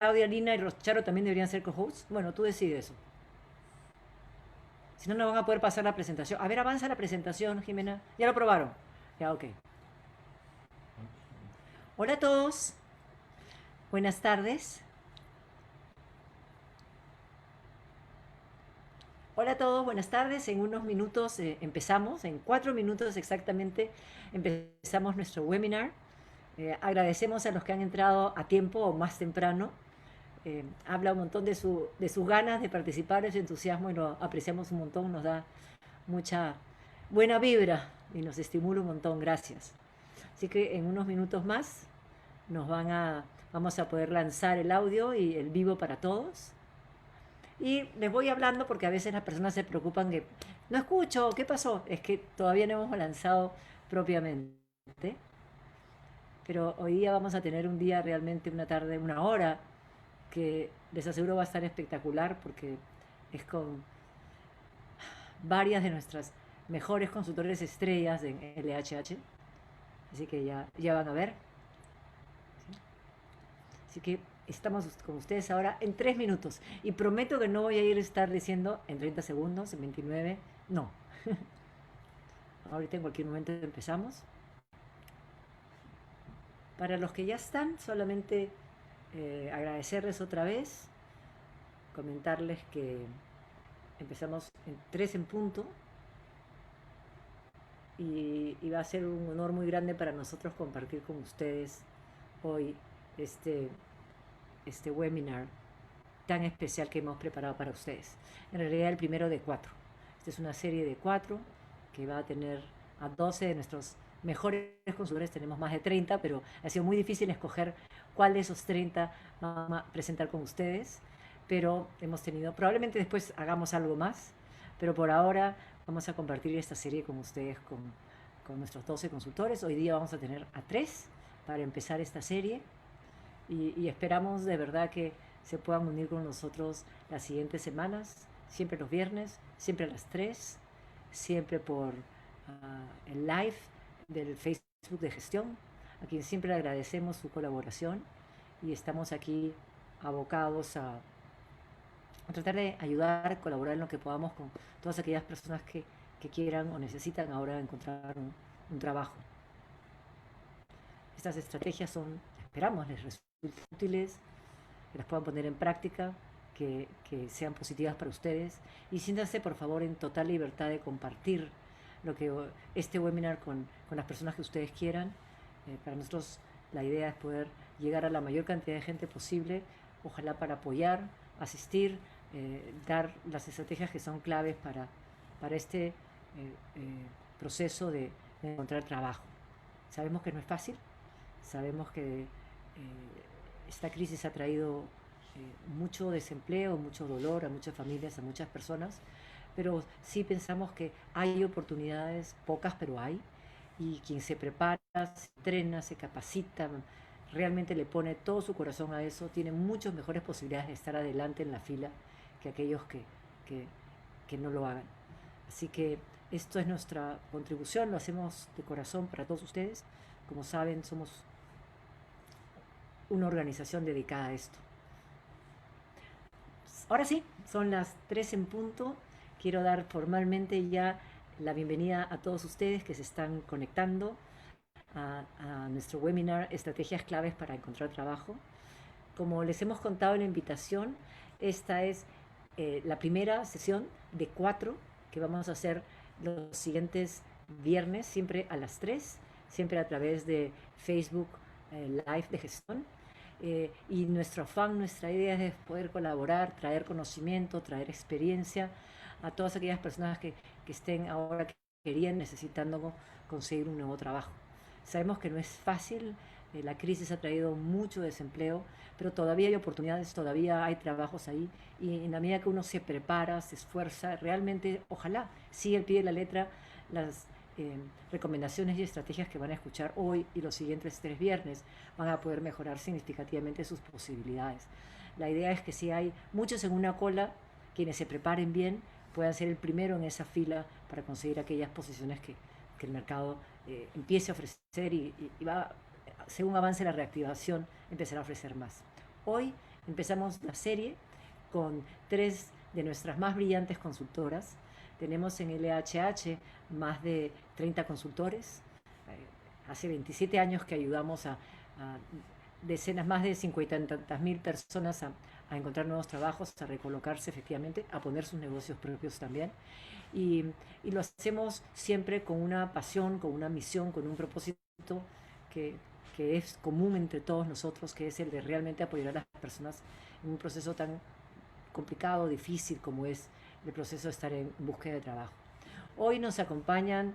Claudia, Lina y Rocharo también deberían ser co-hosts. Bueno, tú decides eso. Si no, no van a poder pasar la presentación. A ver, avanza la presentación, Jimena. Ya lo probaron. Ya, ok. Hola a todos. Buenas tardes. Hola a todos, buenas tardes. En unos minutos empezamos, en 4 minutos exactamente empezamos nuestro webinar. Agradecemos a los que han entrado a tiempo o más temprano. Habla un montón de sus ganas de participar, de su entusiasmo y lo apreciamos un montón, nos da mucha buena vibra y nos estimula un montón. Gracias. Así que en unos minutos más vamos a poder lanzar el audio y el vivo para todos. Y les voy hablando porque a veces las personas se preocupan que no escucho, ¿qué pasó? Es que todavía no hemos lanzado propiamente. Pero hoy día vamos a tener un día realmente, una tarde, una hora, que les aseguro va a estar espectacular porque es con varias de nuestras mejores consultores estrellas en LHH. Así que ya van a ver. ¿Sí? Así que estamos con ustedes ahora en 3 minutos. Y prometo que no voy a ir a estar diciendo en 30 segundos, en 29. No. Ahorita en cualquier momento empezamos. Para los que ya están, solamente agradecerles otra vez, comentarles que empezamos en 3 en punto y va a ser un honor muy grande para nosotros compartir con ustedes hoy este webinar tan especial que hemos preparado para ustedes. En realidad el primero de 4. Esta es una serie de 4 que va a tener a 12 de nuestros mejores consultores. Tenemos más de 30, pero ha sido muy difícil escoger cuál de esos 30 vamos a presentar con ustedes. Pero hemos tenido, probablemente después hagamos algo más, pero por ahora vamos a compartir esta serie con ustedes, con nuestros 12 consultores. Hoy día vamos a tener a 3 para empezar esta serie y esperamos de verdad que se puedan unir con nosotros las siguientes semanas, siempre los viernes, siempre a las 3, siempre por el live del Facebook de gestión, a quien siempre le agradecemos su colaboración y estamos aquí abocados a tratar de ayudar, colaborar en lo que podamos con todas aquellas personas que quieran o necesitan ahora encontrar un trabajo. Estas estrategias esperamos, les resulten útiles, que las puedan poner en práctica, que sean positivas para ustedes y siéntanse por favor en total libertad de compartir este webinar con las personas que ustedes quieran. Para nosotros la idea es poder llegar a la mayor cantidad de gente posible, ojalá para apoyar, asistir, dar las estrategias que son claves para este proceso de encontrar trabajo. Sabemos que no es fácil, sabemos que esta crisis ha traído mucho desempleo, mucho dolor a muchas familias, a muchas personas, pero sí pensamos que hay oportunidades, pocas, pero hay, y quien se prepara, se entrena, se capacita, realmente le pone todo su corazón a eso, tiene muchas mejores posibilidades de estar adelante en la fila que aquellos que no lo hagan. Así que esto es nuestra contribución, lo hacemos de corazón para todos ustedes. Como saben, somos una organización dedicada a esto. Ahora sí, son las 3 en punto. Quiero dar formalmente ya la bienvenida a todos ustedes que se están conectando a nuestro webinar Estrategias Claves para Encontrar Trabajo. Como les hemos contado en la invitación, esta es la primera sesión de 4 que vamos a hacer los siguientes viernes, siempre a las 3, siempre a través de Facebook Live de gestión. Y nuestro afán, nuestra idea es poder colaborar, traer conocimiento, traer experiencia a todas aquellas personas que estén ahora queriendo, necesitando conseguir un nuevo trabajo. Sabemos que no es fácil, la crisis ha traído mucho desempleo, pero todavía hay oportunidades, todavía hay trabajos ahí y en la medida que uno se prepara, se esfuerza, realmente, ojalá, sigue al pie de la letra las recomendaciones y estrategias que van a escuchar hoy y los siguientes 3 viernes, van a poder mejorar significativamente sus posibilidades. La idea es que si hay muchos en una cola, quienes se preparen bien puedan ser el primero en esa fila para conseguir aquellas posiciones que el mercado empiece a ofrecer y va, según avance la reactivación, empezará a ofrecer más. Hoy empezamos la serie con 3 de nuestras más brillantes consultoras. Tenemos en LHH más de 30 consultores. Hace 27 años que ayudamos a decenas, más de 50 y tantas mil personas a encontrar nuevos trabajos, a recolocarse efectivamente, a poner sus negocios propios también. Y, y lo hacemos siempre con una pasión, con una misión, con un propósito que, que es común entre todos nosotros, que es el de realmente apoyar a las personas en un proceso tan complicado, difícil como es el proceso de estar en búsqueda de trabajo. Hoy nos acompañan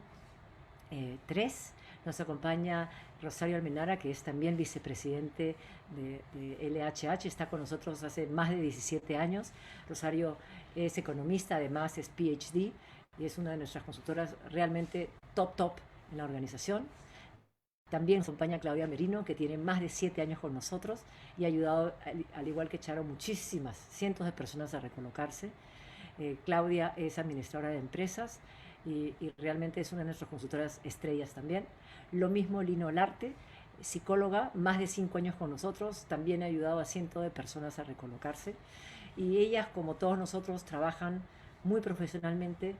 3. Nos acompaña Rosario Almenara, que es también vicepresidente de LHH, está con nosotros hace más de 17 años. Rosario es economista, además es PhD y es una de nuestras consultoras realmente top en la organización. También nos acompaña Claudia Merino, que tiene más de 7 años con nosotros y ha ayudado, al igual que Charo, muchísimas, cientos de personas a recolocarse. Claudia es administradora de empresas y realmente es una de nuestras consultoras estrellas también. Lo mismo Lina Olarte, psicóloga, más de 5 años con nosotros, también ha ayudado a cientos de personas a recolocarse. Y ellas, como todos nosotros, trabajan muy profesionalmente,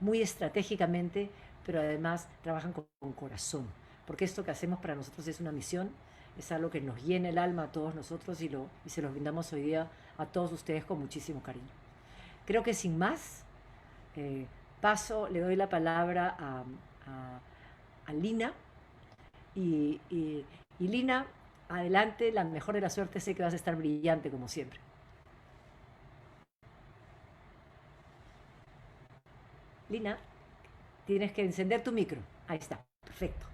muy estratégicamente, pero además trabajan con corazón, porque esto que hacemos para nosotros es una misión, es algo que nos llena el alma a todos nosotros y se los brindamos hoy día a todos ustedes con muchísimo cariño. Creo que sin más, le doy la palabra a Lina y Lina, adelante, la mejor de la suerte, sé que vas a estar brillante como siempre. Lina, tienes que encender tu micro. Ahí está, perfecto.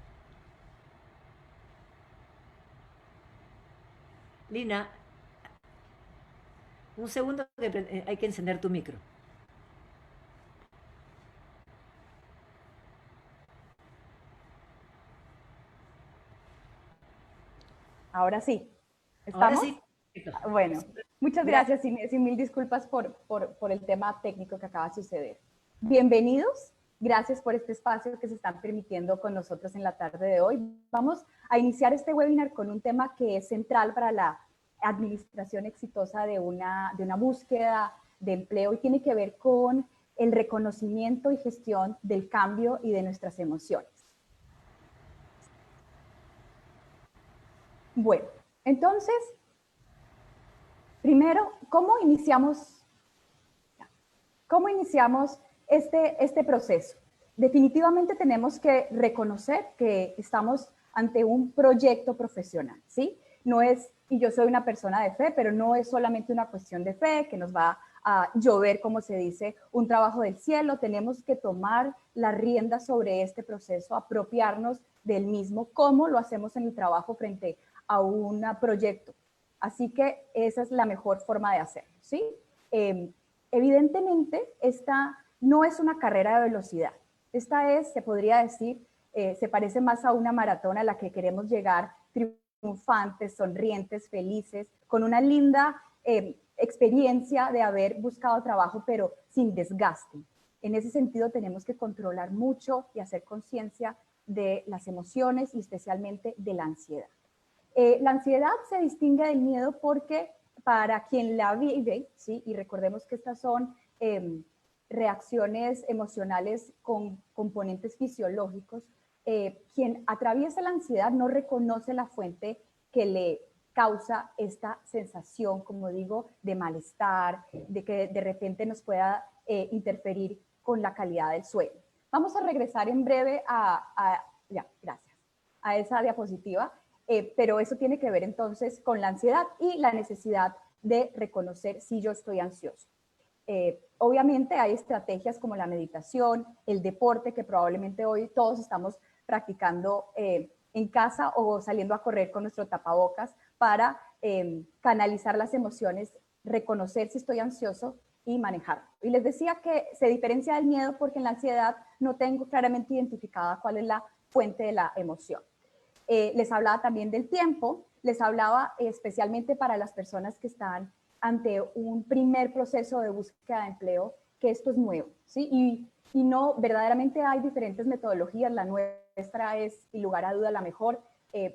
Lina, un segundo que hay que encender tu micro. Ahora sí. Ahora ¿Estamos? sí. Perfecto. Bueno, muchas Gracias. gracias Inés y mil disculpas por el tema técnico que acaba de suceder. Bienvenidos, gracias por este espacio que se están permitiendo con nosotros en la tarde de hoy. Vamos a iniciar este webinar con un tema que es central para la administración exitosa de una búsqueda de empleo y tiene que ver con el reconocimiento y gestión del cambio y de nuestras emociones. Bueno, entonces, primero, ¿cómo iniciamos este proceso? Definitivamente tenemos que reconocer que estamos ante un proyecto profesional, ¿sí? No es, y yo soy una persona de fe, pero no es solamente una cuestión de fe que nos va a llover, como se dice, un trabajo del cielo. Tenemos que tomar la rienda sobre este proceso, apropiarnos del mismo, como lo hacemos en el trabajo frente a un proyecto. Así que esa es la mejor forma de hacerlo, ¿sí? Evidentemente, esta no es una carrera de velocidad. Esta es, se podría decir, se parece más a una maratón a la que queremos llegar triunfantes, sonrientes, felices, con una linda experiencia de haber buscado trabajo, pero sin desgaste. En ese sentido, tenemos que controlar mucho y hacer conciencia de las emociones y especialmente de la ansiedad. La ansiedad se distingue del miedo porque para quien la vive, ¿sí? Y recordemos que estas son reacciones emocionales con componentes fisiológicos, quien atraviesa la ansiedad no reconoce la fuente que le causa esta sensación, como digo, de malestar, de que de repente nos pueda interferir con la calidad del sueño. Vamos a regresar en breve gracias, a esa diapositiva. Pero eso tiene que ver entonces con la ansiedad y la necesidad de reconocer si yo estoy ansioso. Obviamente hay estrategias como la meditación, el deporte, que probablemente hoy todos estamos practicando en casa o saliendo a correr con nuestro tapabocas para canalizar las emociones, reconocer si estoy ansioso y manejarlo. Y les decía que se diferencia del miedo porque en la ansiedad no tengo claramente identificada cuál es la fuente de la emoción. Les hablaba también del tiempo, les hablaba especialmente para las personas que están ante un primer proceso de búsqueda de empleo, que esto es nuevo, ¿sí? Y no, verdaderamente hay diferentes metodologías, la nuestra es, sin lugar a duda, la mejor,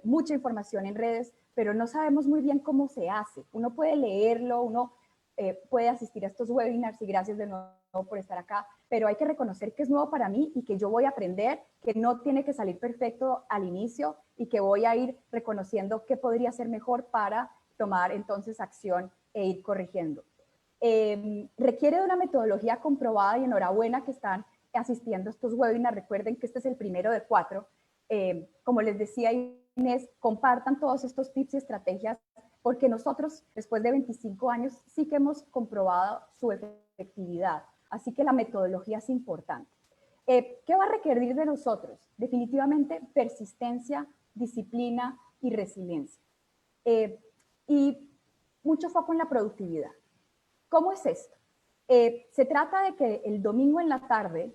mucha información en redes, pero no sabemos muy bien cómo se hace. Uno puede leerlo, uno puede asistir a estos webinars y gracias de nuevo por estar acá, pero hay que reconocer que es nuevo para mí y que yo voy a aprender, que no tiene que salir perfecto al inicio y que voy a ir reconociendo qué podría ser mejor para tomar entonces acción e ir corrigiendo. Requiere de una metodología comprobada y enhorabuena que están asistiendo a estos webinars. Recuerden que este es el primero de 4. Como les decía Inés, compartan todos estos tips y estrategias porque nosotros, después de 25 años, sí que hemos comprobado su efectividad. Así que la metodología es importante. ¿Qué va a requerir de nosotros? Definitivamente persistencia, disciplina y resiliencia. Y mucho foco en la productividad. ¿Cómo es esto? Se trata de que el domingo en la tarde,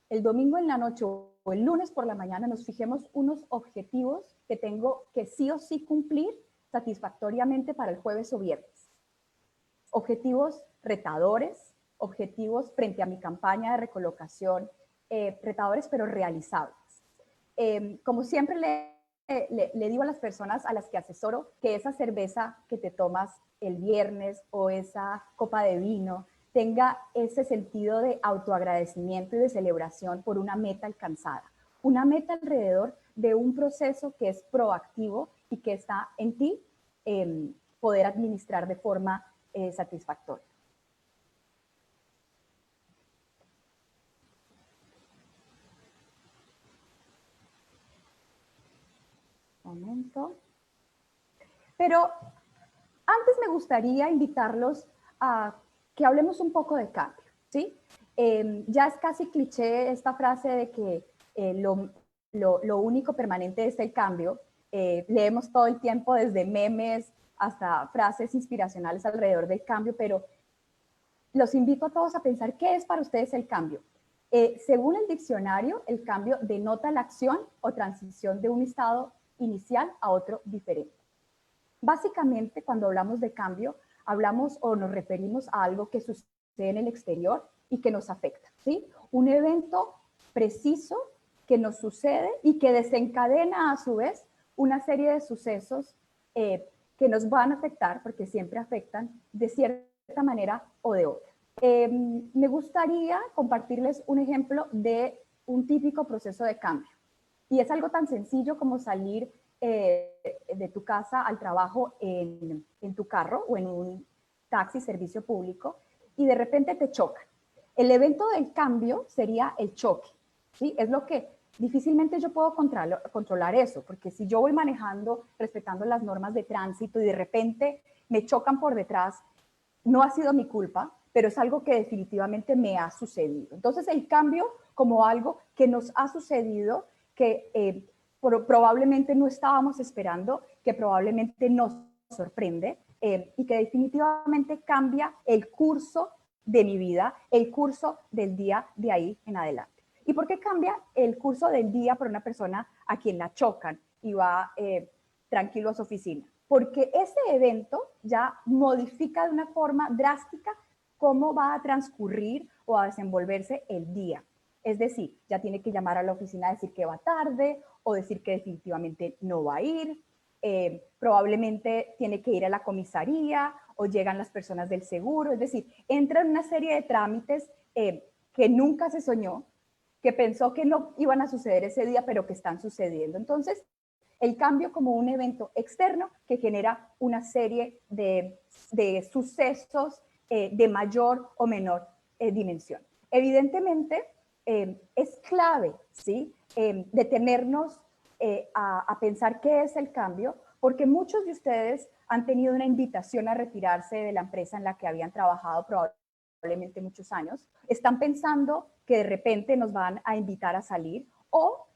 el domingo en la noche o el lunes por la mañana nos fijemos unos objetivos que tengo que sí o sí cumplir satisfactoriamente para el jueves o viernes. Objetivos retadores, objetivos frente a mi campaña de recolocación, retadores pero realizables. Como siempre le digo a las personas a las que asesoro que esa cerveza que te tomas el viernes o esa copa de vino tenga ese sentido de autoagradecimiento y de celebración por una meta alcanzada. Una meta alrededor de un proceso que es proactivo y que está en ti poder administrar de forma satisfactoria. Momento. Pero antes me gustaría invitarlos a que hablemos un poco de cambio, ¿sí? Ya es casi cliché esta frase de que lo único permanente es el cambio. Leemos todo el tiempo desde memes hasta frases inspiracionales alrededor del cambio, pero los invito a todos a pensar qué es para ustedes el cambio. Según el diccionario, el cambio denota la acción o transición de un estado inicial a otro diferente. Básicamente, cuando hablamos de cambio, hablamos o nos referimos a algo que sucede en el exterior y que nos afecta, ¿sí? Un evento preciso que nos sucede y que desencadena a su vez una serie de sucesos que nos van a afectar, porque siempre afectan, de cierta manera o de otra. Me gustaría compartirles un ejemplo de un típico proceso de cambio. Y es algo tan sencillo como salir de tu casa al trabajo en tu carro o en un taxi, servicio público, y de repente te chocan. El evento del cambio sería el choque, ¿sí? Es lo que difícilmente yo puedo controlar eso, porque si yo voy manejando respetando las normas de tránsito y de repente me chocan por detrás, no ha sido mi culpa, pero es algo que definitivamente me ha sucedido. Entonces el cambio como algo que nos ha sucedido, que probablemente no estábamos esperando, que probablemente nos sorprende y que definitivamente cambia el curso de mi vida, el curso del día de ahí en adelante. ¿Y por qué cambia el curso del día para una persona a quien la chocan y va tranquilo a su oficina? Porque ese evento ya modifica de una forma drástica cómo va a transcurrir o a desenvolverse el día. Es decir, ya tiene que llamar a la oficina a decir que va tarde o decir que definitivamente no va a ir. Probablemente tiene que ir a la comisaría o llegan las personas del seguro. Es decir, entra en una serie de trámites que nunca se soñó, que pensó que no iban a suceder ese día, pero que están sucediendo. Entonces, el cambio como un evento externo que genera una serie de sucesos de mayor o menor dimensión. Evidentemente, es clave, ¿sí? Detenernos a pensar qué es el cambio, porque muchos de ustedes han tenido una invitación a retirarse de la empresa en la que habían trabajado probablemente muchos años, están pensando que de repente nos van a invitar a salir o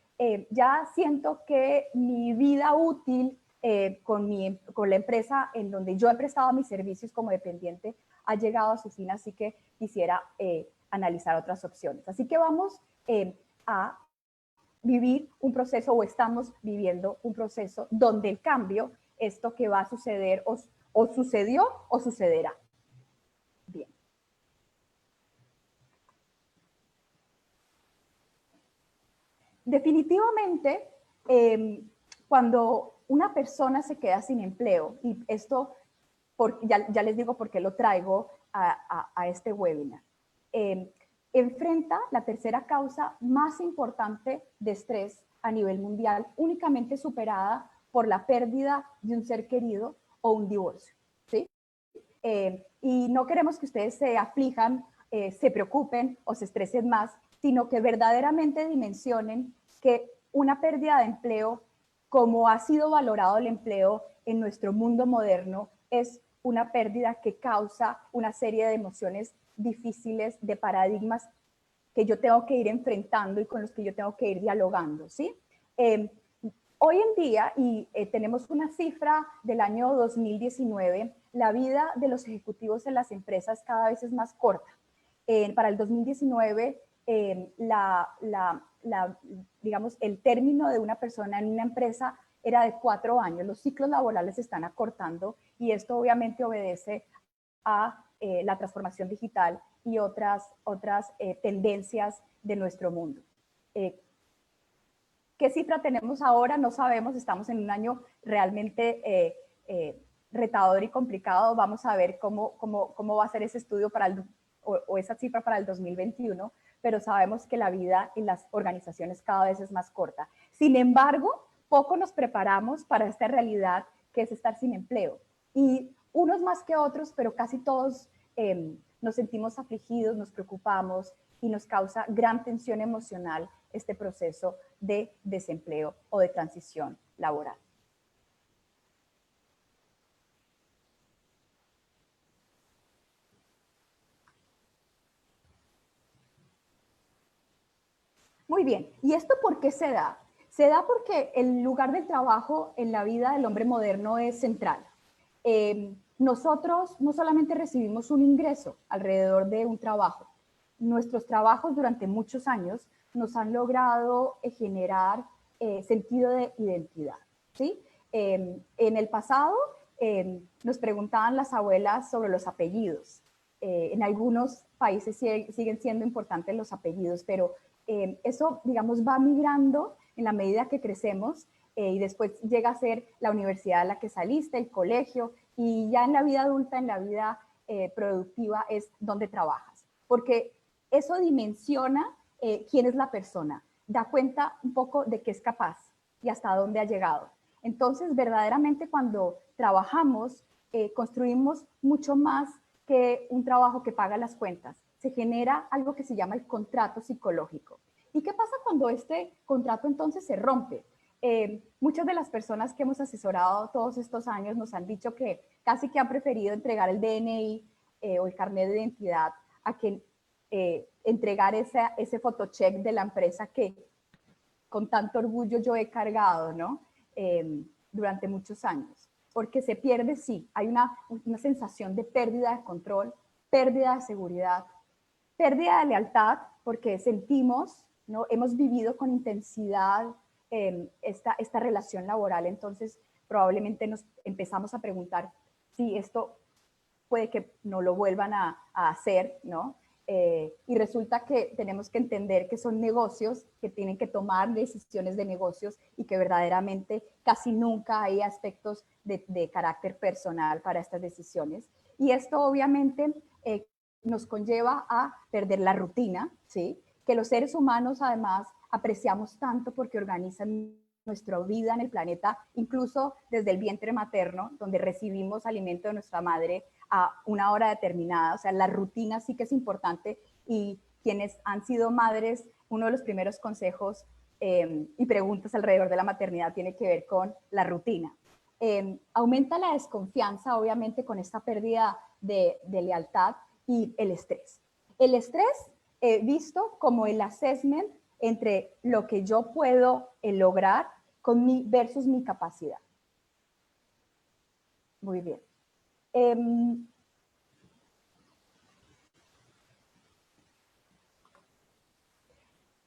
ya siento que mi vida útil con la empresa en donde yo he prestado mis servicios como dependiente ha llegado a su fin, así que quisiera analizar otras opciones. Así que vamos a vivir un proceso o estamos viviendo un proceso donde el cambio, esto que va a suceder o sucedió o sucederá. Bien. Definitivamente, cuando una persona se queda sin empleo, y esto ya les digo por qué lo traigo a este webinar. Enfrenta la tercera causa más importante de estrés a nivel mundial, únicamente superada por la pérdida de un ser querido o un divorcio, ¿sí? Y no queremos que ustedes se aflijan, se preocupen o se estresen más, sino que verdaderamente dimensionen que una pérdida de empleo, como ha sido valorado el empleo en nuestro mundo moderno, es una pérdida que causa una serie de emociones difíciles, de paradigmas que yo tengo que ir enfrentando y con los que yo tengo que ir dialogando, ¿sí? Hoy en día, y tenemos una cifra del año 2019, la vida de los ejecutivos en las empresas cada vez es más corta. Para el 2019, digamos, el término de una persona en una empresa era de 4 años. Los ciclos laborales se están acortando y esto obviamente obedece a la transformación digital y otras tendencias de nuestro mundo. ¿Qué cifra tenemos ahora? No sabemos, estamos en un año realmente retador y complicado. Vamos a ver cómo va a ser ese estudio o esa cifra para el 2021, pero sabemos que la vida en las organizaciones cada vez es más corta. Sin embargo, poco nos preparamos para esta realidad que es estar sin empleo. Y unos más que otros, pero casi todos nos sentimos afligidos, nos preocupamos y nos causa gran tensión emocional este proceso de desempleo o de transición laboral. Muy bien, ¿y esto por qué se da? Se da porque el lugar del trabajo en la vida del hombre moderno es central. Nosotros no solamente recibimos un ingreso alrededor de un trabajo, nuestros trabajos durante muchos años nos han logrado generar sentido de identidad, ¿sí? En el pasado nos preguntaban las abuelas sobre los apellidos. En algunos países siguen siendo importantes los apellidos, pero eso, digamos, va migrando en la medida que crecemos y después llega a ser la universidad a la que saliste, el colegio, y ya en la vida adulta, en la vida productiva es donde trabajas. Porque eso dimensiona quién es la persona, da cuenta un poco de qué es capaz y hasta dónde ha llegado. Entonces, verdaderamente cuando trabajamos, construimos mucho más que un trabajo que paga las cuentas. Se genera algo que se llama el contrato psicológico. ¿Y qué pasa cuando este contrato entonces se rompe? Muchas de las personas que hemos asesorado todos estos años nos han dicho que casi que han preferido entregar el DNI o el carnet de identidad a que entregar ese photocheck de la empresa que con tanto orgullo yo he cargado, ¿no? Durante muchos años. Porque se pierde, sí, hay una sensación de pérdida de control, pérdida de seguridad, pérdida de lealtad, porque sentimos, ¿no? Hemos vivido con intensidad esta relación laboral, entonces probablemente nos empezamos a preguntar si esto puede que no lo vuelvan a hacer, ¿no? Y resulta que tenemos que entender que son negocios, que tienen que tomar decisiones de negocios y que verdaderamente casi nunca hay aspectos de carácter personal para estas decisiones. Y esto obviamente nos conlleva a perder la rutina, ¿sí? Que los seres humanos además apreciamos tanto porque organizan nuestra vida en el planeta, incluso desde el vientre materno, donde recibimos alimento de nuestra madre a una hora determinada. O sea, la rutina sí que es importante y quienes han sido madres, uno de los primeros consejos y preguntas alrededor de la maternidad tiene que ver con la rutina. Aumenta la desconfianza, obviamente, con esta pérdida de lealtad y el estrés. El estrés visto como el assessment entre lo que yo puedo lograr con versus mi capacidad. Muy bien.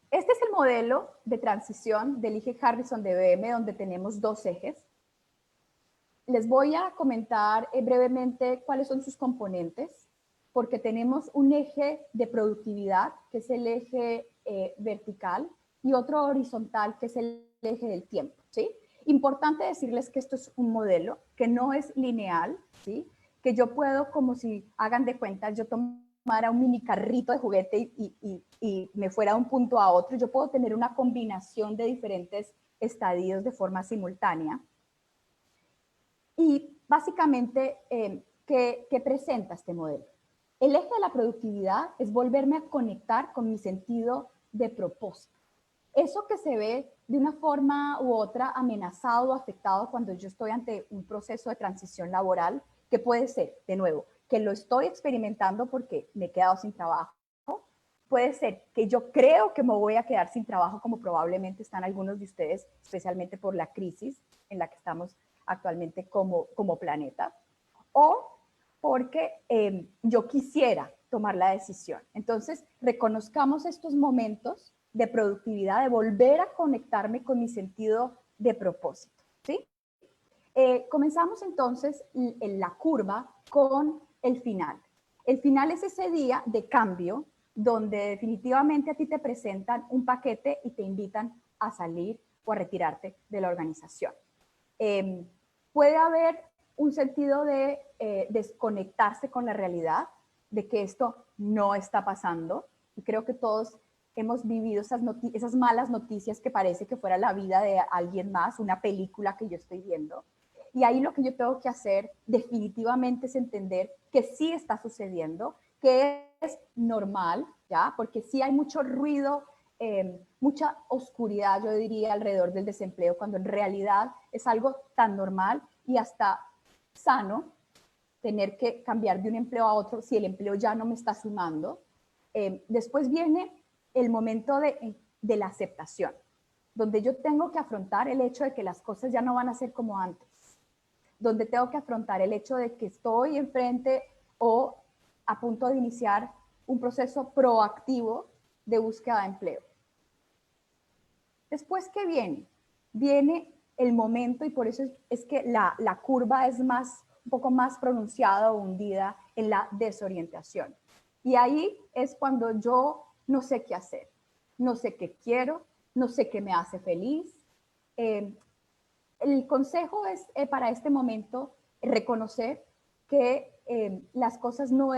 Este es el modelo de transición del eje Harrison de IBM, donde tenemos 2 ejes. Les voy a comentar brevemente cuáles son sus componentes, porque tenemos un eje de productividad, que es el eje vertical, y otro horizontal, que es el eje del tiempo, ¿sí? Importante decirles que esto es un modelo, que no es lineal, ¿sí? Que yo puedo, como si hagan de cuenta, yo tomara un mini carrito de juguete y me fuera de un punto a otro. Yo puedo tener una combinación de diferentes estadios de forma simultánea. Y básicamente, ¿qué presenta este modelo? El eje de la productividad es volverme a conectar con mi sentido de propósito. Eso que se ve de una forma u otra amenazado o afectado cuando yo estoy ante un proceso de transición laboral, que puede ser, de nuevo, que lo estoy experimentando porque me he quedado sin trabajo. Puede ser que yo creo que me voy a quedar sin trabajo, como probablemente están algunos de ustedes, especialmente por la crisis en la que estamos actualmente como planeta, o porque yo quisiera tomar la decisión. Entonces, reconozcamos estos momentos de productividad, de volver a conectarme con mi sentido de propósito, ¿sí? Comenzamos entonces en la curva con el final. El final es ese día de cambio donde definitivamente a ti te presentan un paquete y te invitan a salir o a retirarte de la organización. Puede haber un sentido de desconectarse con la realidad, de que esto no está pasando. Y creo que todos hemos vivido esas malas noticias que parece que fuera la vida de alguien más, una película que yo estoy viendo. Y ahí lo que yo tengo que hacer definitivamente es entender que sí está sucediendo, que es normal, ¿ya? Porque sí hay mucho ruido, mucha oscuridad, yo diría, alrededor del desempleo, cuando en realidad es algo tan normal y hasta sano tener que cambiar de un empleo a otro si el empleo ya no me está sumando. Después viene el momento de la aceptación, donde yo tengo que afrontar el hecho de que las cosas ya no van a ser como antes, donde tengo que afrontar el hecho de que estoy enfrente o a punto de iniciar un proceso proactivo de búsqueda de empleo. Después, ¿qué viene? Viene el momento, y por eso es que la curva es un poco más pronunciada o hundida en la desorientación. Y ahí es cuando yo no sé qué hacer, no sé qué quiero, no sé qué me hace feliz. El consejo es para este momento reconocer que las cosas no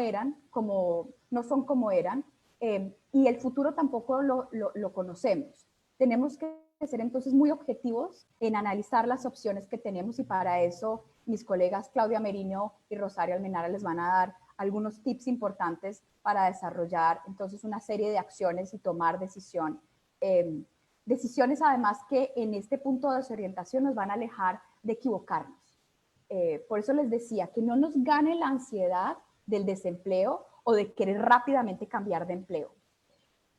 son como eran, y el futuro tampoco lo conocemos. Tenemos que ser entonces muy objetivos en analizar las opciones que tenemos, y para eso mis colegas Claudia Merino y Rosario Almenara les van a dar algunos tips importantes para desarrollar entonces una serie de acciones y tomar decisiones además que en este punto de desorientación nos van a alejar de equivocarnos. Por eso les decía que no nos gane la ansiedad del desempleo o de querer rápidamente cambiar de empleo.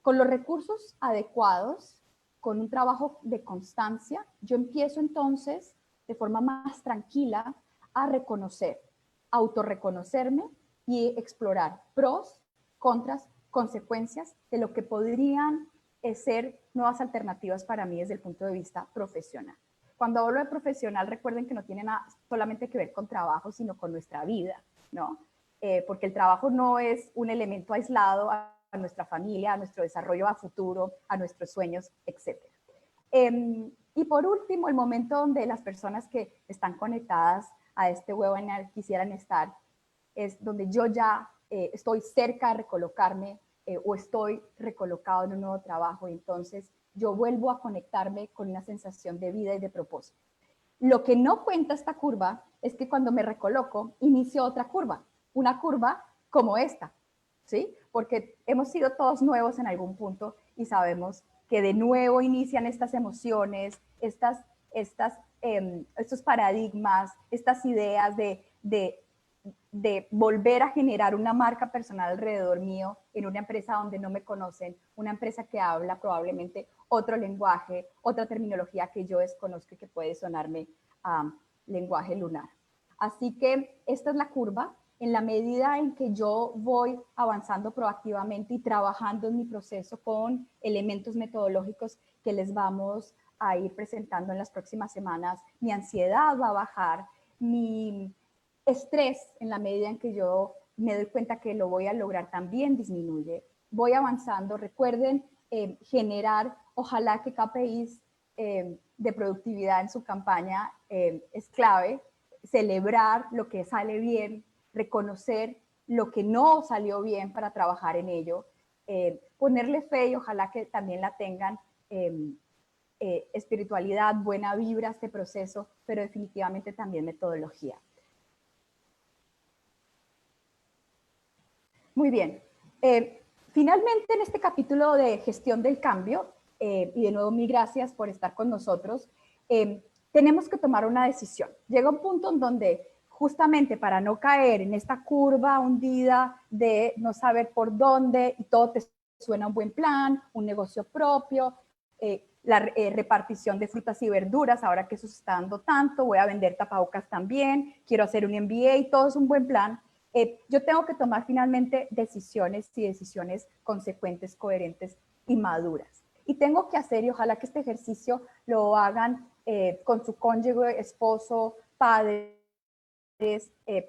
Con los recursos adecuados, con un trabajo de constancia, yo empiezo entonces de forma más tranquila a reconocer, autorreconocerme y explorar pros, contras, consecuencias de lo que podrían ser nuevas alternativas para mí desde el punto de vista profesional. Cuando hablo de profesional, recuerden que no tiene nada solamente que ver con trabajo, sino con nuestra vida, ¿no? Porque el trabajo no es un elemento aislado a nuestra familia, a nuestro desarrollo a futuro, a nuestros sueños, etc. Y por último, el momento donde las personas que están conectadas a este webinar quisieran estar, es donde yo ya estoy cerca de recolocarme o estoy recolocado en un nuevo trabajo, y entonces yo vuelvo a conectarme con una sensación de vida y de propósito. Lo que no cuenta esta curva es que cuando me recoloco, inicio otra curva, una curva como esta, ¿sí? Porque hemos sido todos nuevos en algún punto y sabemos que de nuevo inician estas emociones, estos paradigmas, estas ideas de volver a generar una marca personal alrededor mío en una empresa donde no me conocen, una empresa que habla probablemente otro lenguaje, otra terminología que yo desconozco y que puede sonarme a lenguaje lunar. Así que esta es la curva. En la medida en que yo voy avanzando proactivamente y trabajando en mi proceso con elementos metodológicos que les vamos a ir presentando en las próximas semanas, mi ansiedad va a bajar, mi estrés, en la medida en que yo me doy cuenta que lo voy a lograr, también disminuye. Voy avanzando. Recuerden generar, ojalá que KPIs de productividad en su campaña es clave. Celebrar lo que sale bien, reconocer lo que no salió bien para trabajar en ello, ponerle fe y ojalá que también la tengan, espiritualidad, buena vibra a este proceso, pero definitivamente también metodología. Muy bien. Finalmente, en este capítulo de gestión del cambio, y de nuevo mil gracias por estar con nosotros, tenemos que tomar una decisión. Llega un punto en donde justamente para no caer en esta curva hundida de no saber por dónde y todo te suena un buen plan, un negocio propio, la repartición de frutas y verduras, ahora que eso se está dando tanto, voy a vender tapabocas también, quiero hacer un MBA, todo es un buen plan. Yo tengo que tomar finalmente decisiones y decisiones consecuentes, coherentes y maduras. Y tengo que hacer, y ojalá que este ejercicio lo hagan con su cónyuge, esposo, padres,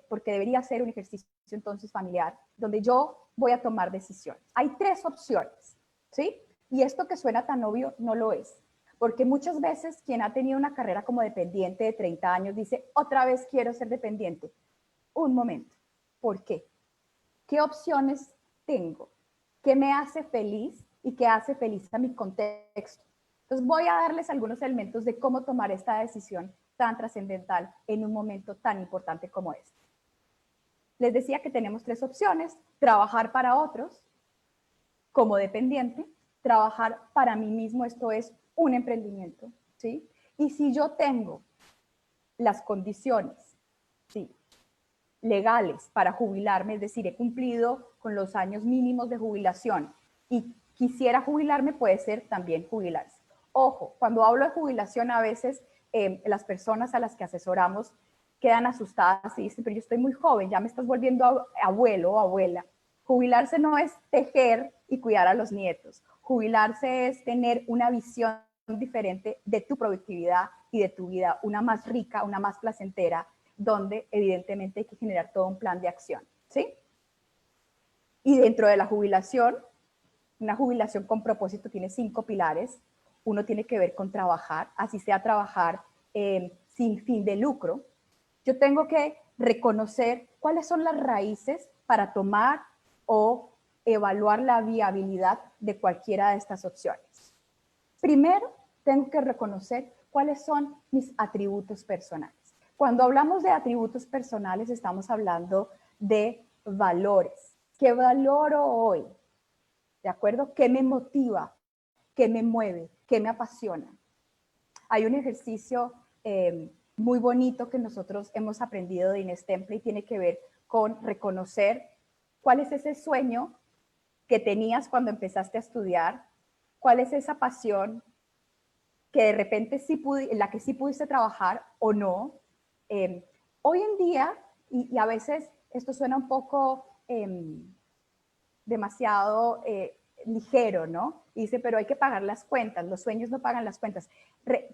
porque debería ser un ejercicio entonces familiar, donde yo voy a tomar decisiones. Hay 3 opciones, ¿sí? Y esto que suena tan obvio no lo es. Porque muchas veces quien ha tenido una carrera como dependiente de 30 años dice, otra vez quiero ser dependiente. Un momento. ¿Por qué? ¿Qué opciones tengo? ¿Qué me hace feliz y qué hace feliz a mi contexto? Entonces voy a darles algunos elementos de cómo tomar esta decisión tan trascendental en un momento tan importante como este. Les decía que tenemos 3 opciones: trabajar para otros como dependiente, trabajar para mí mismo, esto es un emprendimiento, ¿sí? Y si yo tengo las condiciones, ¿sí?, legales para jubilarme, es decir, he cumplido con los años mínimos de jubilación y quisiera jubilarme, puede ser también jubilarse. Ojo, cuando hablo de jubilación, a veces las personas a las que asesoramos quedan asustadas y dicen, pero yo estoy muy joven, ya me estás volviendo abuelo o abuela. Jubilarse no es tejer y cuidar a los nietos. Jubilarse es tener una visión diferente de tu productividad y de tu vida, una más rica, una más placentera, donde evidentemente hay que generar todo un plan de acción, ¿sí? Y dentro de la jubilación, una jubilación con propósito tiene 5 pilares. Uno tiene que ver con trabajar, así sea trabajar sin fin de lucro. Yo tengo que reconocer cuáles son las raíces para tomar o evaluar la viabilidad de cualquiera de estas opciones. Primero, tengo que reconocer cuáles son mis atributos personales. Cuando hablamos de atributos personales, estamos hablando de valores. ¿Qué valoro hoy? ¿De acuerdo? ¿Qué me motiva? ¿Qué me mueve? ¿Qué me apasiona? Hay un ejercicio muy bonito que nosotros hemos aprendido de Inés Temple y tiene que ver con reconocer cuál es ese sueño que tenías cuando empezaste a estudiar, cuál es esa pasión que de repente sí en la que sí pudiste trabajar o no. Hoy en día, y a veces esto suena un poco demasiado ligero, ¿no? Y dice, pero hay que pagar las cuentas, los sueños no pagan las cuentas.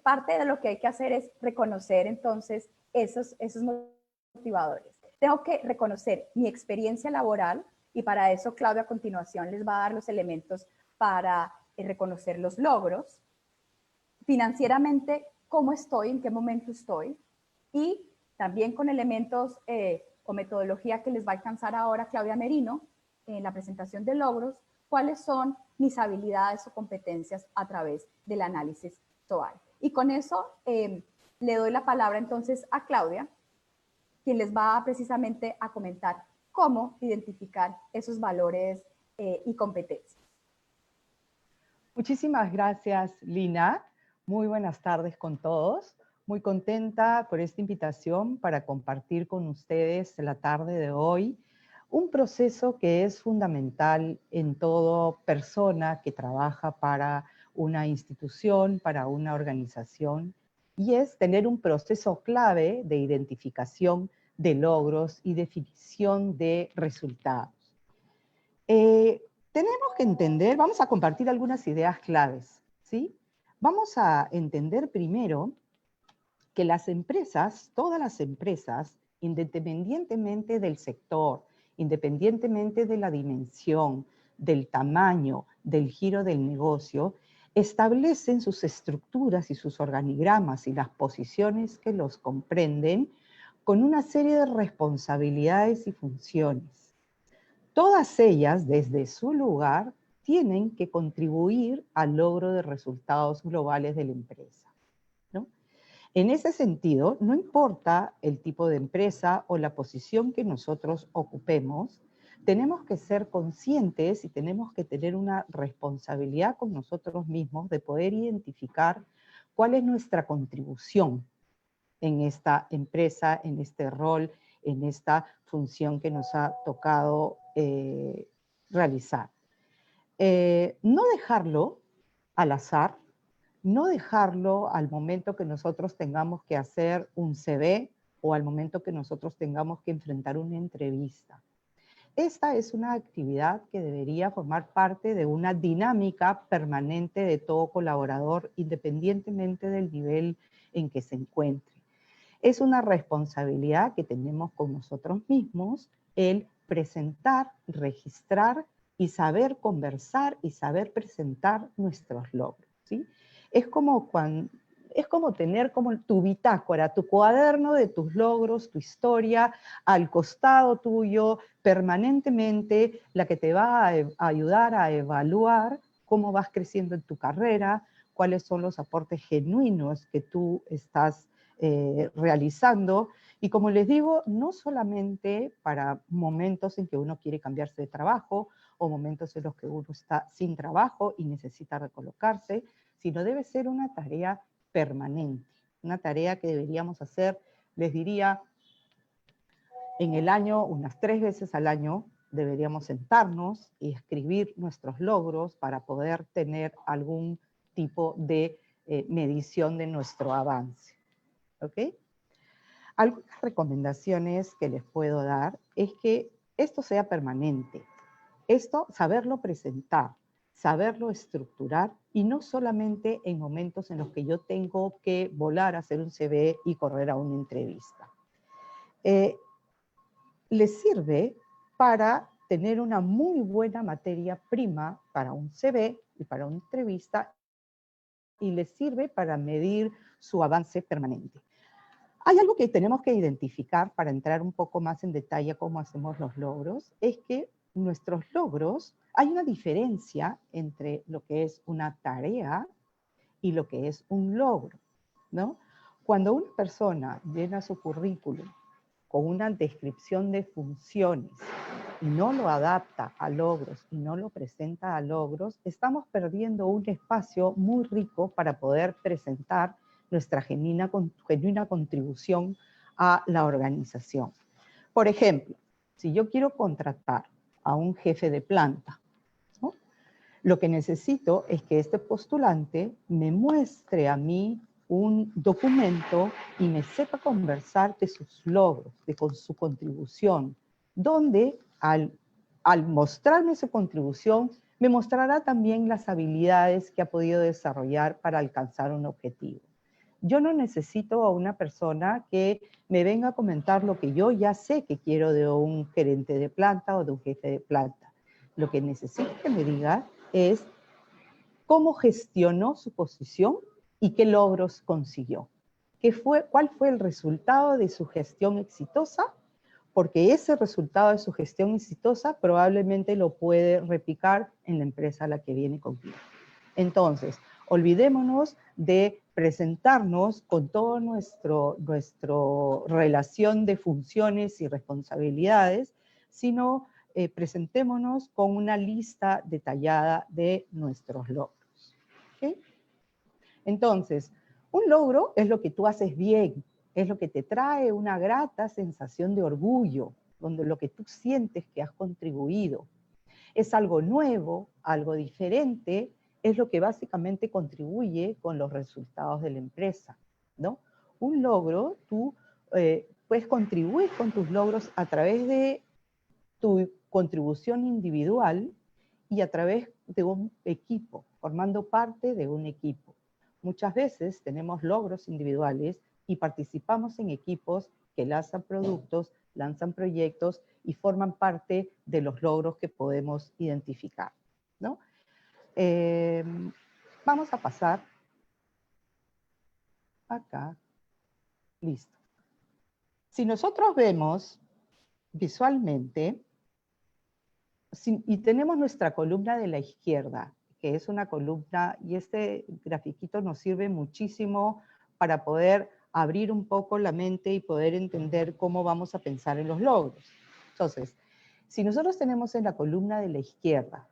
Parte de lo que hay que hacer es reconocer entonces esos motivadores. Tengo que reconocer mi experiencia laboral y para eso Claudia a continuación les va a dar los elementos para reconocer los logros. Financieramente, cómo estoy, en qué momento estoy, y también con elementos o metodología que les va a alcanzar ahora Claudia Merino en la presentación de logros, cuáles son mis habilidades o competencias a través del análisis SWOT. Y con eso le doy la palabra entonces a Claudia, quien les va precisamente a comentar cómo identificar esos valores y competencias. Muchísimas gracias, Lina. Muy buenas tardes con todos. Muy contenta por esta invitación para compartir con ustedes la tarde de hoy un proceso que es fundamental en toda persona que trabaja para una institución, para una organización, y es tener un proceso clave de identificación de logros y definición de resultados. Tenemos que entender, vamos a compartir algunas ideas claves, ¿sí? Vamos a entender primero que las empresas, todas las empresas, independientemente del sector, independientemente de la dimensión, del tamaño, del giro del negocio, establecen sus estructuras y sus organigramas y las posiciones que los comprenden con una serie de responsabilidades y funciones. Todas ellas, desde su lugar, tienen que contribuir al logro de resultados globales de la empresa, ¿no? En ese sentido, no importa el tipo de empresa o la posición que nosotros ocupemos, tenemos que ser conscientes y tenemos que tener una responsabilidad con nosotros mismos de poder identificar cuál es nuestra contribución en esta empresa, en este rol, en esta función que nos ha tocado realizar. No dejarlo al azar, no dejarlo al momento que nosotros tengamos que hacer un CV o al momento que nosotros tengamos que enfrentar una entrevista. Esta es una actividad que debería formar parte de una dinámica permanente de todo colaborador, independientemente del nivel en que se encuentre. Es una responsabilidad que tenemos con nosotros mismos el presentar, registrar y saber conversar y saber presentar nuestros logros, ¿sí? Es como tener como tu bitácora, tu cuaderno de tus logros, tu historia, al costado tuyo, permanentemente, la que te va a ayudar a evaluar cómo vas creciendo en tu carrera, cuáles son los aportes genuinos que tú estás realizando. Y como les digo, no solamente para momentos en que uno quiere cambiarse de trabajo o momentos en los que uno está sin trabajo y necesita recolocarse, sino debe ser una tarea permanente, una tarea que deberíamos hacer, les diría, en el año, unas 3 veces al año, deberíamos sentarnos y escribir nuestros logros para poder tener algún tipo de medición de nuestro avance. ¿Ok? Algunas recomendaciones que les puedo dar es que esto sea permanente. Esto, saberlo presentar, saberlo estructurar, y no solamente en momentos en los que yo tengo que volar a hacer un CV y correr a una entrevista. Les sirve para tener una muy buena materia prima para un CV y para una entrevista, y les sirve para medir su avance permanente. Hay algo que tenemos que identificar para entrar un poco más en detalle cómo hacemos los logros, es que nuestros logros, hay una diferencia entre lo que es una tarea y lo que es un logro, ¿no? Cuando una persona llena su currículum con una descripción de funciones y no lo adapta a logros y no lo presenta a logros, estamos perdiendo un espacio muy rico para poder presentar nuestra genuina contribución a la organización. Por ejemplo, si yo quiero contratar a un jefe de planta, ¿no? Lo que necesito es que este postulante me muestre a mí un documento y me sepa conversar de sus logros, de su contribución, donde al mostrarme su contribución, me mostrará también las habilidades que ha podido desarrollar para alcanzar un objetivo. Yo no necesito a una persona que me venga a comentar lo que yo ya sé que quiero de un gerente de planta o de un jefe de planta. Lo que necesito que me diga es cómo gestionó su posición y qué logros consiguió. ¿Cuál fue el resultado de su gestión exitosa? Porque ese resultado de su gestión exitosa probablemente lo puede replicar en la empresa a la que viene contigo. Entonces, olvidémonos de presentarnos con toda nuestra relación de funciones y responsabilidades, sino presentémonos con una lista detallada de nuestros logros. ¿Okay? Entonces, un logro es lo que tú haces bien, es lo que te trae una grata sensación de orgullo, donde lo que tú sientes que has contribuido. Es algo nuevo, algo diferente, es lo que básicamente contribuye con los resultados de la empresa, ¿no? Un logro, tú puedes contribuir con tus logros a través de tu contribución individual y a través de un equipo, formando parte de un equipo. Muchas veces tenemos logros individuales y participamos en equipos que lanzan productos, lanzan proyectos y forman parte de los logros que podemos identificar, ¿no? Vamos a pasar acá. Listo. Si nosotros vemos visualmente, y tenemos nuestra columna de la izquierda, que es una columna, y este grafiquito nos sirve muchísimo para poder abrir un poco la mente y poder entender cómo vamos a pensar en los logros. Entonces, si nosotros tenemos en la columna de la izquierda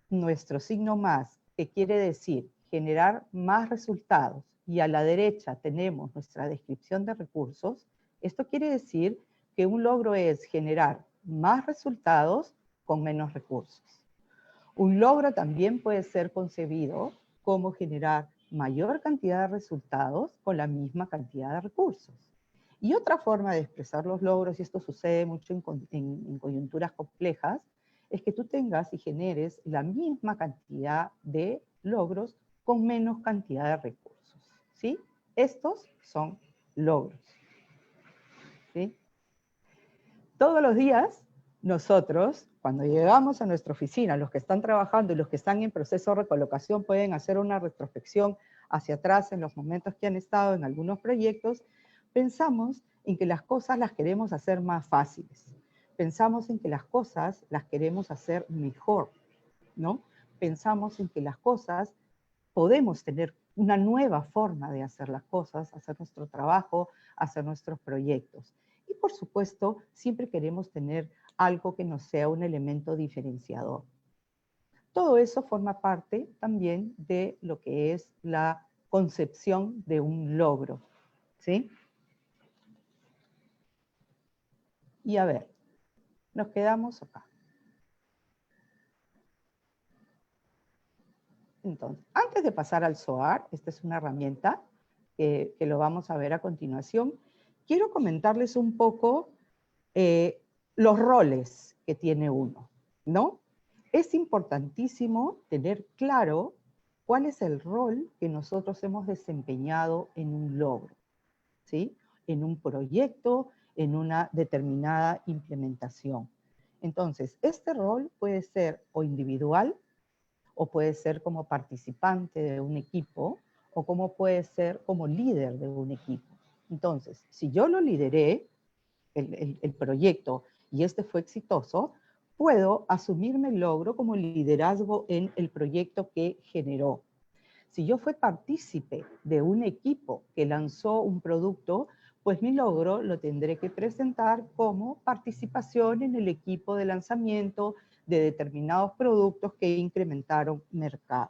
nuestro signo más, que quiere decir generar más resultados, y a la derecha tenemos nuestra descripción de recursos, esto quiere decir que un logro es generar más resultados con menos recursos. Un logro también puede ser concebido como generar mayor cantidad de resultados con la misma cantidad de recursos. Y otra forma de expresar los logros, y esto sucede mucho en coyunturas complejas, es que tú tengas y generes la misma cantidad de logros con menos cantidad de recursos, ¿sí? Estos son logros, ¿sí? Todos los días, nosotros, cuando llegamos a nuestra oficina, los que están trabajando y los que están en proceso de recolocación pueden hacer una retrospección hacia atrás en los momentos que han estado en algunos proyectos, pensamos en que las cosas las queremos hacer más fáciles. Pensamos en que las cosas las queremos hacer mejor, ¿no? Pensamos en que las cosas podemos tener una nueva forma de hacer las cosas, hacer nuestro trabajo, hacer nuestros proyectos. Y por supuesto, siempre queremos tener algo que nos sea un elemento diferenciador. Todo eso forma parte también de lo que es la concepción de un logro, ¿sí? Y a ver, nos quedamos acá. Entonces, antes de pasar al SOAR, esta es una herramienta que lo vamos a ver a continuación, quiero comentarles un poco los roles que tiene uno, ¿no? Es importantísimo tener claro cuál es el rol que nosotros hemos desempeñado en un logro, ¿sí? En un proyecto, en una determinada implementación. Entonces, este rol puede ser o individual, o puede ser como participante de un equipo, o como puede ser como líder de un equipo. Entonces, si yo lo lideré, el proyecto, y este fue exitoso, puedo asumirme el logro como liderazgo en el proyecto que generó. Si yo fui partícipe de un equipo que lanzó un producto, pues mi logro lo tendré que presentar como participación en el equipo de lanzamiento de determinados productos que incrementaron mercado.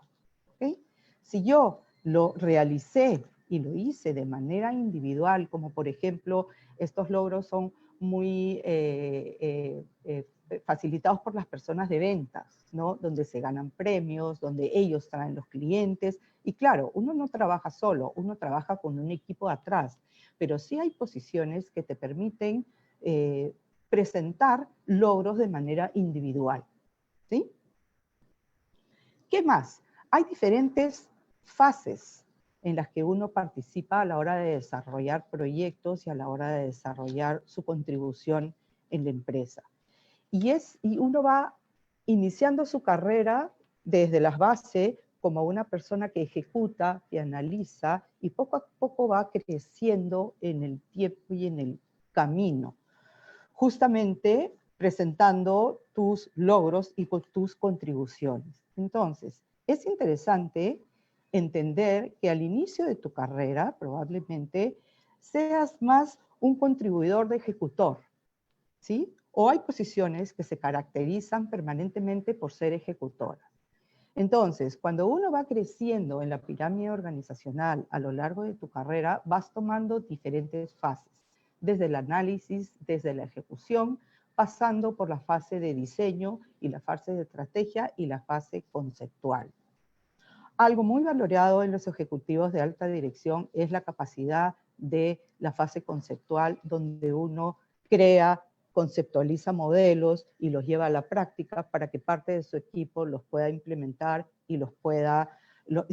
¿Okay? Si yo lo realicé y lo hice de manera individual, como por ejemplo, estos logros son muy facilitados por las personas de ventas, ¿no? Donde se ganan premios, donde ellos traen los clientes. Y claro, uno no trabaja solo, uno trabaja con un equipo atrás, pero sí hay posiciones que te permiten presentar logros de manera individual, ¿sí? ¿Qué más? Hay diferentes fases en las que uno participa a la hora de desarrollar proyectos y a la hora de desarrollar su contribución en la empresa. Y uno va iniciando su carrera desde las bases como una persona que ejecuta, que analiza y poco a poco va creciendo en el tiempo y en el camino, justamente presentando tus logros y tus contribuciones. Entonces, es interesante entender que al inicio de tu carrera probablemente seas más un contribuidor de ejecutor, ¿sí? O hay posiciones que se caracterizan permanentemente por ser ejecutoras. Entonces, cuando uno va creciendo en la pirámide organizacional a lo largo de tu carrera, vas tomando diferentes fases, desde el análisis, desde la ejecución, pasando por la fase de diseño y la fase de estrategia y la fase conceptual. Algo muy valorado en los ejecutivos de alta dirección es la capacidad de la fase conceptual, donde uno crea, conceptualiza modelos y los lleva a la práctica para que parte de su equipo los pueda implementar y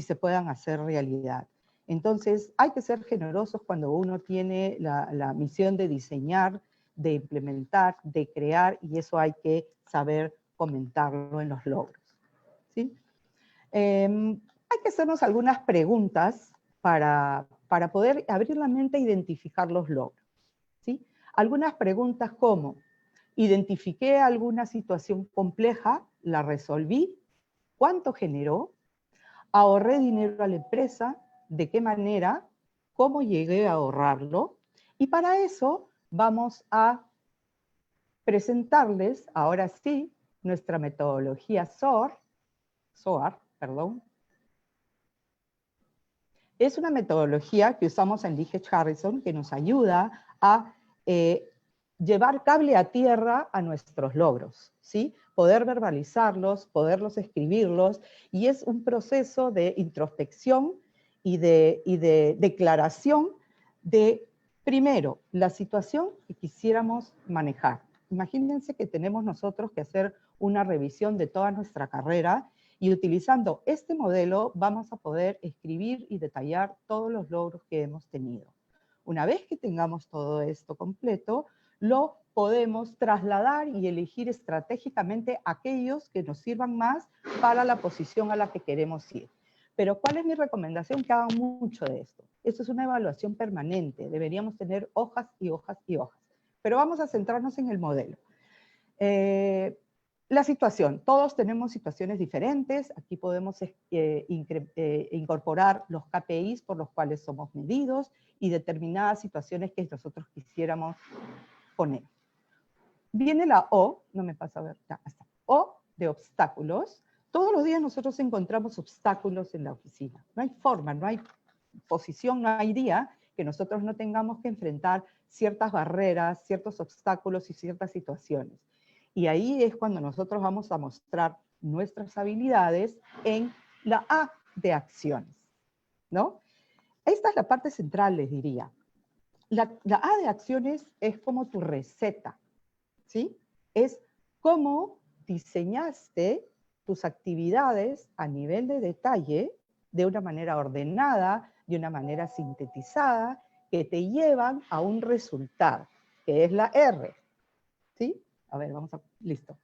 se puedan hacer realidad. Entonces, hay que ser generosos cuando uno tiene la misión de diseñar, de implementar, de crear, y eso hay que saber comentarlo en los logros, ¿sí? Hay hay que hacernos algunas preguntas para poder abrir la mente e identificar los logros, ¿sí? Algunas preguntas como, ¿identifiqué alguna situación compleja? ¿La resolví? ¿Cuánto generó? ¿Ahorré dinero a la empresa? ¿De qué manera? ¿Cómo llegué a ahorrarlo? Y para eso vamos a presentarles, ahora sí, nuestra metodología SOAR, perdón. Es una metodología que usamos en Liggett Harrison que nos ayuda a llevar cable a tierra a nuestros logros, ¿sí? Poder verbalizarlos, poderlos escribirlos, y es un proceso de introspección y de declaración de, primero, la situación que quisiéramos manejar. Imagínense que tenemos nosotros que hacer una revisión de toda nuestra carrera, y utilizando este modelo vamos a poder escribir y detallar todos los logros que hemos tenido. Una vez que tengamos todo esto completo, lo podemos trasladar y elegir estratégicamente aquellos que nos sirvan más para la posición a la que queremos ir. Pero ¿cuál es mi recomendación? Que hagan mucho de esto. Esto es una evaluación permanente. Deberíamos tener hojas y hojas y hojas. Pero vamos a centrarnos en el modelo. La situación, todos tenemos situaciones diferentes, aquí podemos incorporar los KPIs por los cuales somos medidos y determinadas situaciones que nosotros quisiéramos poner. Viene la O, no me pasa a ver, ya está. O de obstáculos. Todos los días nosotros encontramos obstáculos en la oficina. No hay forma, no hay posición, no hay día que nosotros no tengamos que enfrentar ciertas barreras, ciertos obstáculos y ciertas situaciones. Y ahí es cuando nosotros vamos a mostrar nuestras habilidades en la A de acciones, ¿no? Esta es la parte central, les diría. La A de acciones es como tu receta, ¿sí? Es cómo diseñaste tus actividades a nivel de detalle de una manera ordenada, de una manera sintetizada, que te llevan a un resultado, que es la R, ¿sí? A ver, vamos a... Listo.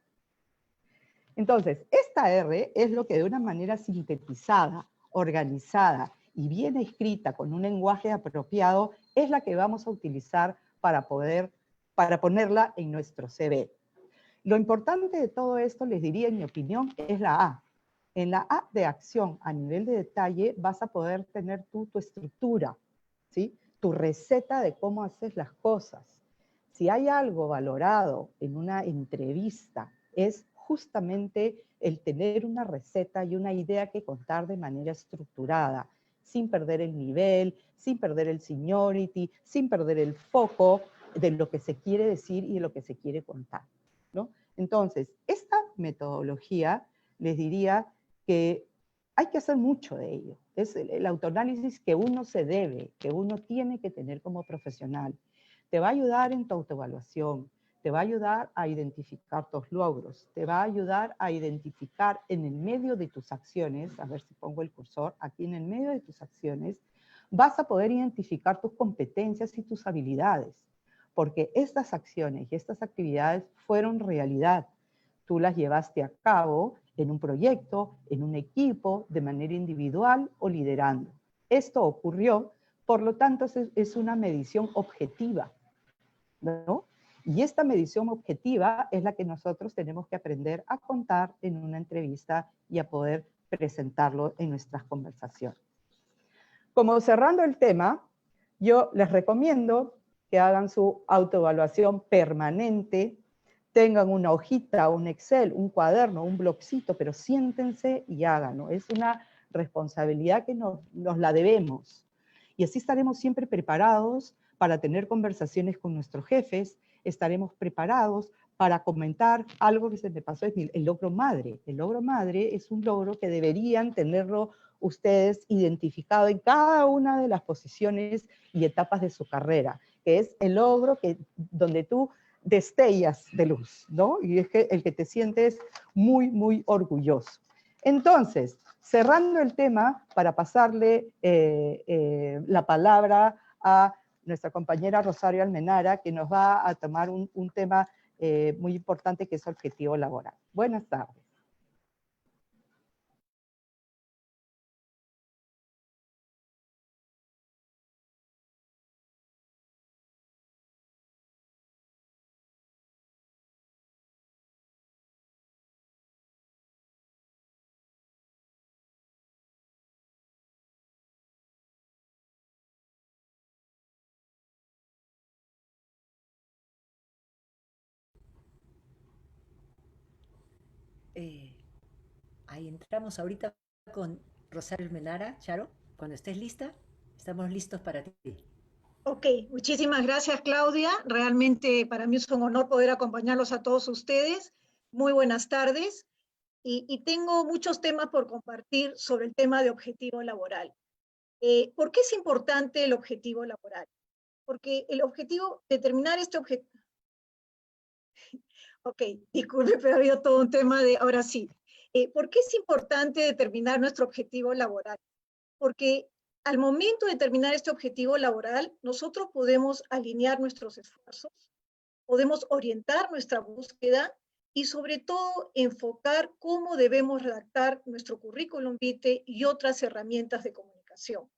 Entonces, esta R es lo que de una manera sintetizada, organizada y bien escrita con un lenguaje apropiado es la que vamos a utilizar para ponerla en nuestro CV. Lo importante de todo esto, les diría en mi opinión, es la A. En la A de acción, a nivel de detalle, vas a poder tener tu estructura, ¿sí? Tu receta de cómo haces las cosas. Si hay algo valorado en una entrevista, es justamente el tener una receta y una idea que contar de manera estructurada, sin perder el nivel, sin perder el seniority, sin perder el foco de lo que se quiere decir y de lo que se quiere contar, ¿no? Entonces, esta metodología, les diría que hay que hacer mucho de ello. Es el autoanálisis que uno se debe, que uno tiene que tener como profesional. Te va a ayudar en tu autoevaluación, te va a ayudar a identificar tus logros, te va a ayudar a identificar en el medio de tus acciones, a ver si pongo el cursor, aquí en el medio de tus acciones, vas a poder identificar tus competencias y tus habilidades, porque estas acciones y estas actividades fueron realidad. Tú las llevaste a cabo en un proyecto, en un equipo, de manera individual o liderando. Esto ocurrió, por lo tanto es una medición objetiva, ¿no? Y esta medición objetiva es la que nosotros tenemos que aprender a contar en una entrevista y a poder presentarlo en nuestras conversaciones. Como cerrando el tema, yo les recomiendo que hagan su autoevaluación permanente, tengan una hojita, un Excel, un cuaderno, un blogcito, pero siéntense y háganlo. Es una responsabilidad que nos la debemos. Y así estaremos siempre preparados para tener conversaciones con nuestros jefes, estaremos preparados para comentar algo que se me pasó, es el logro madre. El logro madre es un logro que deberían tenerlo ustedes identificado en cada una de las posiciones y etapas de su carrera, que es el logro donde tú destellas de luz, ¿no? Y es que el que te sientes muy, muy orgulloso. Entonces, cerrando el tema, para pasarle la palabra a nuestra compañera Rosario Almenara, que nos va a tomar un tema muy importante que es objetivo laboral. Buenas tardes. Ahí entramos ahorita con Rosario Menara. Charo, cuando estés lista, estamos listos para ti. Ok, muchísimas gracias, Claudia. Realmente para mí es un honor poder acompañarlos a todos ustedes. Muy buenas tardes. Y tengo muchos temas por compartir sobre el tema de objetivo laboral. ¿Por qué es importante el objetivo laboral? Porque el objetivo, determinar este objetivo... Ok, disculpe, pero ha habido todo un tema de... Ahora sí. ¿Por qué es importante determinar nuestro objetivo laboral? Porque al momento de determinar este objetivo laboral, nosotros podemos alinear nuestros esfuerzos, podemos orientar nuestra búsqueda y sobre todo enfocar cómo debemos redactar nuestro currículum vitae y otras herramientas de comunicación.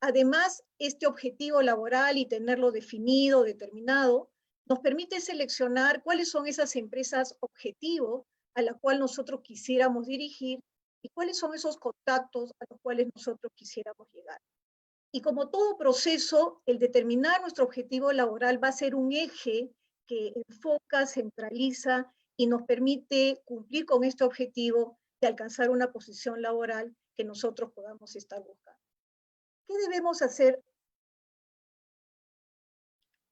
Además, este objetivo laboral y tenerlo definido, determinado, nos permite seleccionar cuáles son esas empresas objetivo a la cual nosotros quisiéramos dirigir y cuáles son esos contactos a los cuales nosotros quisiéramos llegar. Y como todo proceso, el determinar nuestro objetivo laboral va a ser un eje que enfoca, centraliza y nos permite cumplir con este objetivo de alcanzar una posición laboral que nosotros podamos estar buscando. ¿Qué debemos hacer?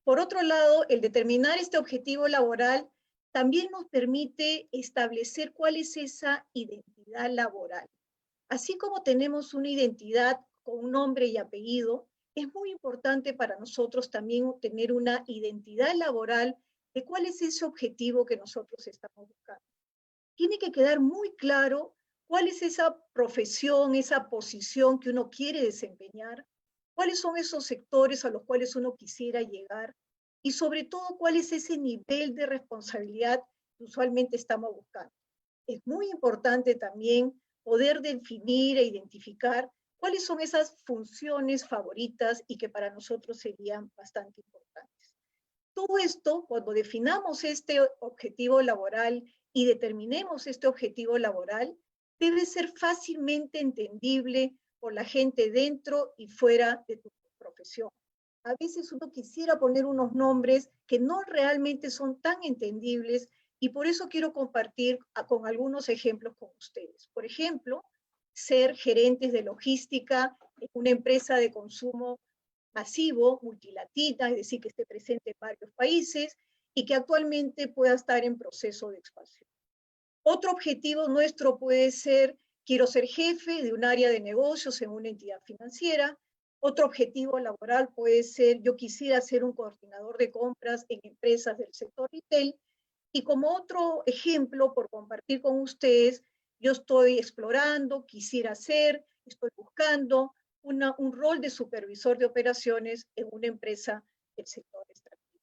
Por otro lado, el determinar este objetivo laboral también nos permite establecer cuál es esa identidad laboral. Así como tenemos una identidad con un nombre y apellido, es muy importante para nosotros también tener una identidad laboral de cuál es ese objetivo que nosotros estamos buscando. Tiene que quedar muy claro cuál es esa profesión, esa posición que uno quiere desempeñar, cuáles son esos sectores a los cuales uno quisiera llegar y sobre todo cuál es ese nivel de responsabilidad que usualmente estamos buscando. Es muy importante también poder definir e identificar cuáles son esas funciones favoritas y que para nosotros serían bastante importantes. Todo esto, cuando definamos este objetivo laboral y determinemos este objetivo laboral, debe ser fácilmente entendible por la gente dentro y fuera de tu profesión. A veces uno quisiera poner unos nombres que no realmente son tan entendibles y por eso quiero compartir con algunos ejemplos con ustedes. Por ejemplo, ser gerentes de logística en una empresa de consumo masivo, multilatina, es decir, que esté presente en varios países y que actualmente pueda estar en proceso de expansión. Otro objetivo nuestro puede ser, quiero ser jefe de un área de negocios en una entidad financiera. Otro objetivo laboral puede ser, yo quisiera ser un coordinador de compras en empresas del sector retail. Y como otro ejemplo, por compartir con ustedes, yo estoy explorando, quisiera ser, estoy buscando un rol de supervisor de operaciones en una empresa del sector extractivo.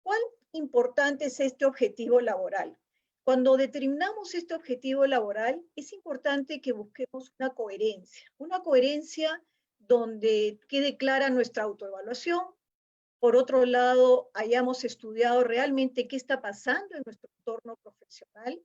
¿Cuán importante es este objetivo laboral? Cuando determinamos este objetivo laboral, es importante que busquemos una coherencia donde quede clara nuestra autoevaluación. Por otro lado, hayamos estudiado realmente qué está pasando en nuestro entorno profesional.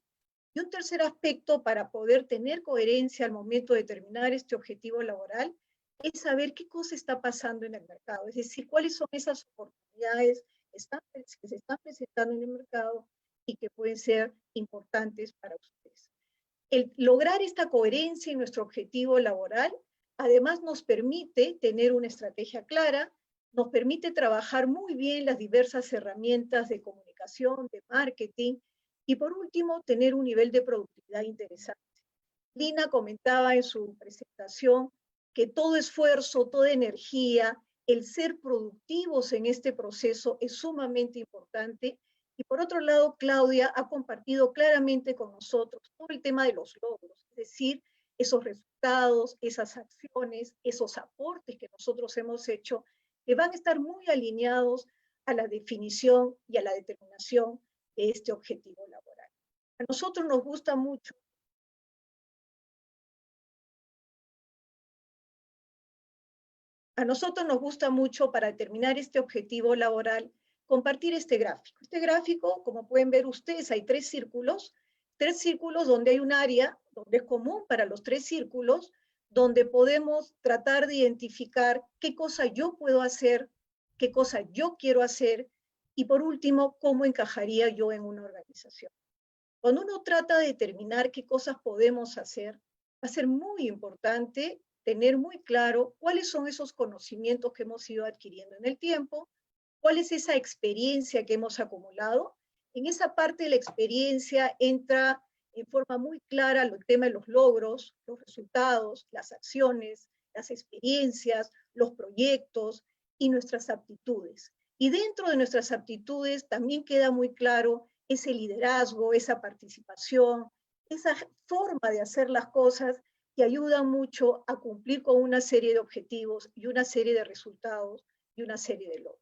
Y un tercer aspecto para poder tener coherencia al momento de determinar este objetivo laboral es saber qué cosa está pasando en el mercado, es decir, cuáles son esas oportunidades que se están presentando en el mercado y que pueden ser importantes para ustedes. El lograr esta coherencia en nuestro objetivo laboral, además nos permite tener una estrategia clara, nos permite trabajar muy bien las diversas herramientas de comunicación, de marketing, y por último, tener un nivel de productividad interesante. Lina comentaba en su presentación que todo esfuerzo, toda energía, el ser productivos en este proceso es sumamente importante. Y por otro lado, Claudia ha compartido claramente con nosotros todo el tema de los logros, es decir, esos resultados, esas acciones, esos aportes que nosotros hemos hecho, que van a estar muy alineados a la definición y a la determinación de este objetivo laboral. A nosotros nos gusta mucho para determinar este objetivo laboral compartir este gráfico. Este gráfico, como pueden ver ustedes, hay tres círculos donde hay un área donde es común para los tres círculos, donde podemos tratar de identificar qué cosa yo puedo hacer, qué cosa yo quiero hacer Y por último, ¿cómo encajaría yo en una organización? Cuando uno trata de determinar qué cosas podemos hacer, va a ser muy importante tener muy claro cuáles son esos conocimientos que hemos ido adquiriendo en el tiempo, cuál es esa experiencia que hemos acumulado. En esa parte de la experiencia entra en forma muy clara el tema de los logros, los resultados, las acciones, las experiencias, los proyectos y nuestras aptitudes. Y dentro de nuestras aptitudes también queda muy claro ese liderazgo, esa participación, esa forma de hacer las cosas que ayudan mucho a cumplir con una serie de objetivos y una serie de resultados y una serie de logros.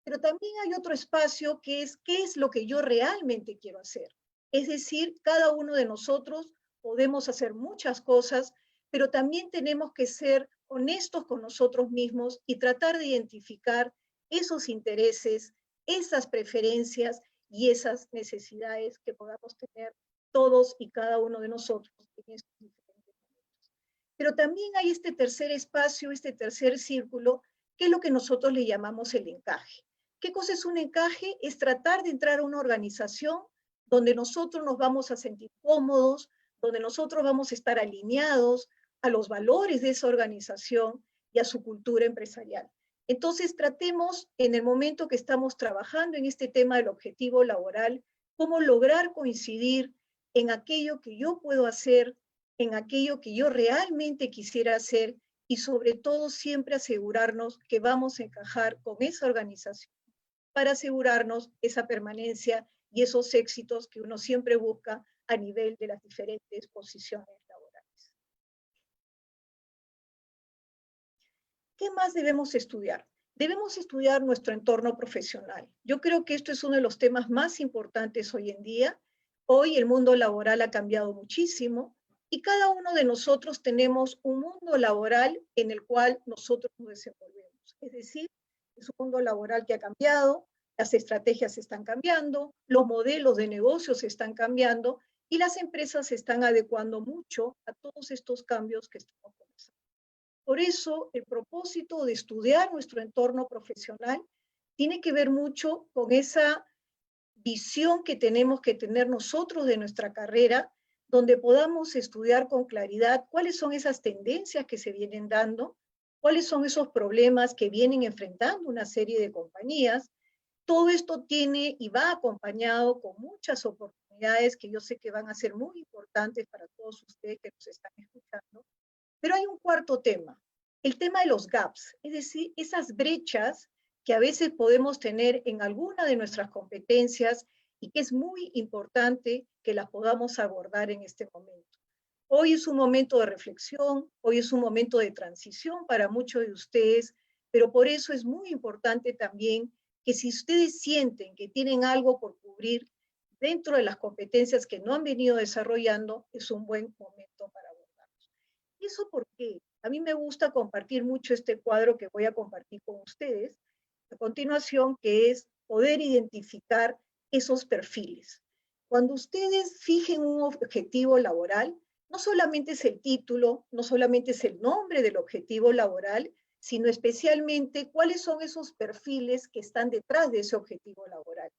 Pero también hay otro espacio que es qué es lo que yo realmente quiero hacer. Es decir, cada uno de nosotros podemos hacer muchas cosas, pero también tenemos que ser honestos con nosotros mismos y tratar de identificar esos intereses, esas preferencias y esas necesidades que podamos tener todos y cada uno de nosotros en estos diferentes momentos. Pero también hay este tercer espacio, este tercer círculo, que es lo que nosotros le llamamos el encaje. ¿Qué cosa es un encaje? Es tratar de entrar a una organización donde nosotros nos vamos a sentir cómodos, donde nosotros vamos a estar alineados a los valores de esa organización y a su cultura empresarial. Entonces, tratemos en el momento que estamos trabajando en este tema del objetivo laboral, cómo lograr coincidir en aquello que yo puedo hacer, en aquello que yo realmente quisiera hacer y sobre todo siempre asegurarnos que vamos a encajar con esa organización para asegurarnos esa permanencia y esos éxitos que uno siempre busca a nivel de las diferentes posiciones laborales. ¿Qué más debemos estudiar? Debemos estudiar nuestro entorno profesional. Yo creo que esto es uno de los temas más importantes hoy en día. Hoy el mundo laboral ha cambiado muchísimo y cada uno de nosotros tenemos un mundo laboral en el cual nosotros nos desenvolvemos. Es decir, es un mundo laboral que ha cambiado, las estrategias están cambiando, los modelos de negocios están cambiando y las empresas se están adecuando mucho a todos estos cambios que estamos comenzando. Por eso, el propósito de estudiar nuestro entorno profesional tiene que ver mucho con esa visión que tenemos que tener nosotros de nuestra carrera, donde podamos estudiar con claridad cuáles son esas tendencias que se vienen dando, cuáles son esos problemas que vienen enfrentando una serie de compañías. Todo esto tiene y va acompañado con muchas oportunidades que yo sé que van a ser muy importantes para todos ustedes que nos están escuchando. Pero hay un cuarto tema, el tema de los gaps, es decir, esas brechas que a veces podemos tener en alguna de nuestras competencias y que es muy importante que las podamos abordar en este momento. Hoy es un momento de reflexión, hoy es un momento de transición para muchos de ustedes, pero por eso es muy importante también que si ustedes sienten que tienen algo por cubrir dentro de las competencias que no han venido desarrollando, es un buen momento para abordarlos. ¿Y eso por qué? A mí me gusta compartir mucho este cuadro que voy a compartir con ustedes a continuación, que es poder identificar esos perfiles. Cuando ustedes fijen un objetivo laboral, no solamente es el título, no solamente es el nombre del objetivo laboral, sino especialmente cuáles son esos perfiles que están detrás de ese objetivo laboral.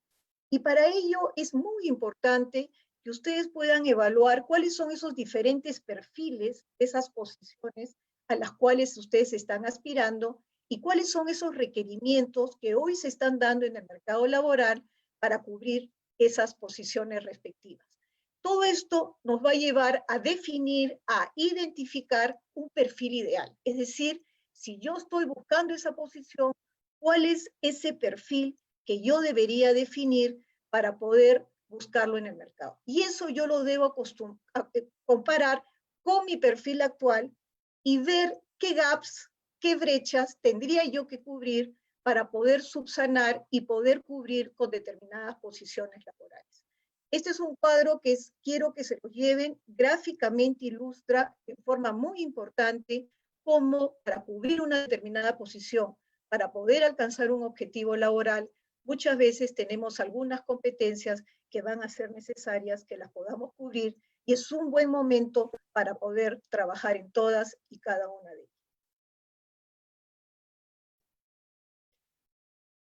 Y para ello es muy importante que ustedes puedan evaluar cuáles son esos diferentes perfiles, esas posiciones a las cuales ustedes están aspirando y cuáles son esos requerimientos que hoy se están dando en el mercado laboral para cubrir esas posiciones respectivas. Todo esto nos va a llevar a definir, a identificar un perfil ideal. Es decir, si yo estoy buscando esa posición, ¿cuál es ese perfil que yo debería definir para poder buscarlo en el mercado? Y eso yo lo debo comparar con mi perfil actual y ver qué gaps, qué brechas tendría yo que cubrir para poder subsanar y poder cubrir con determinadas posiciones laborales. Este es un cuadro que quiero que se lo lleven, gráficamente ilustra en forma muy importante cómo para cubrir una determinada posición, para poder alcanzar un objetivo laboral, muchas veces tenemos algunas competencias que van a ser necesarias que las podamos cubrir y es un buen momento para poder trabajar en todas y cada una de ellas.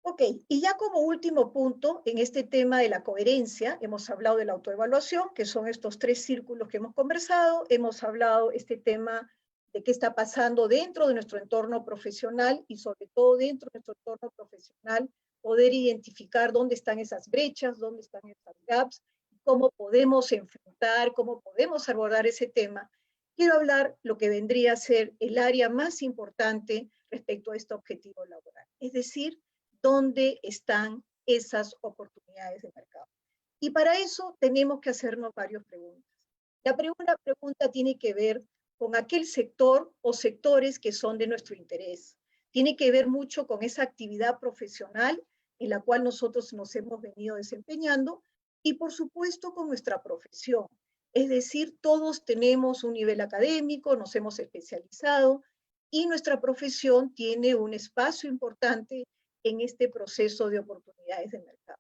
Ok, y ya como último punto, en este tema de la coherencia, hemos hablado de la autoevaluación, que son estos 3 círculos que hemos conversado, hemos hablado este tema de qué está pasando dentro de nuestro entorno profesional y sobre todo dentro de nuestro entorno profesional, poder identificar dónde están esas brechas, dónde están esas gaps, cómo podemos enfrentar, cómo podemos abordar ese tema. Quiero hablar lo que vendría a ser el área más importante respecto a este objetivo laboral, es decir, dónde están esas oportunidades de mercado. Y para eso tenemos que hacernos varias preguntas. La primera pregunta tiene que ver con aquel sector o sectores que son de nuestro interés. Tiene que ver mucho con esa actividad profesional en la cual nosotros nos hemos venido desempeñando y por supuesto con nuestra profesión. Es decir, todos tenemos un nivel académico, nos hemos especializado y nuestra profesión tiene un espacio importante en este proceso de oportunidades de mercado.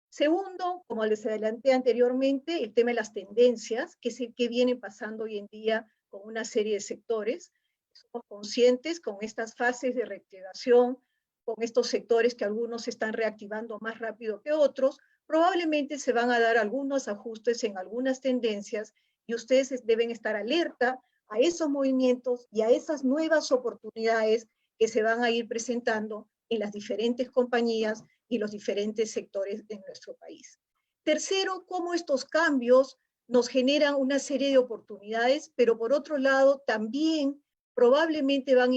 Segundo, como les adelanté anteriormente, el tema de las tendencias, que es el que viene pasando hoy en día con una serie de sectores. Somos conscientes con estas fases de reactivación, con estos sectores que algunos se están reactivando más rápido que otros, probablemente se van a dar algunos ajustes en algunas tendencias y ustedes deben estar alerta a esos movimientos y a esas nuevas oportunidades que se van a ir presentando en las diferentes compañías y los diferentes sectores de nuestro país. Tercero, cómo estos cambios nos generan una serie de oportunidades, pero por otro lado también probablemente van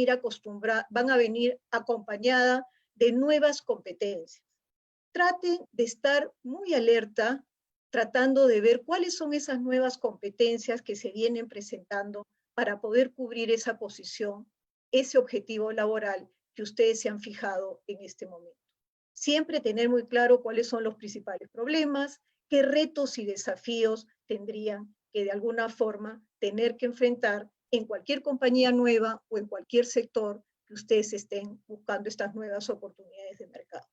a venir acompañada de nuevas competencias. Traten de estar muy alerta, tratando de ver cuáles son esas nuevas competencias que se vienen presentando para poder cubrir esa posición, ese objetivo laboral que ustedes se han fijado en este momento. Siempre tener muy claro cuáles son los principales problemas, qué retos y desafíos tendrían que de alguna forma tener que enfrentar en cualquier compañía nueva o en cualquier sector que ustedes estén buscando estas nuevas oportunidades de mercado.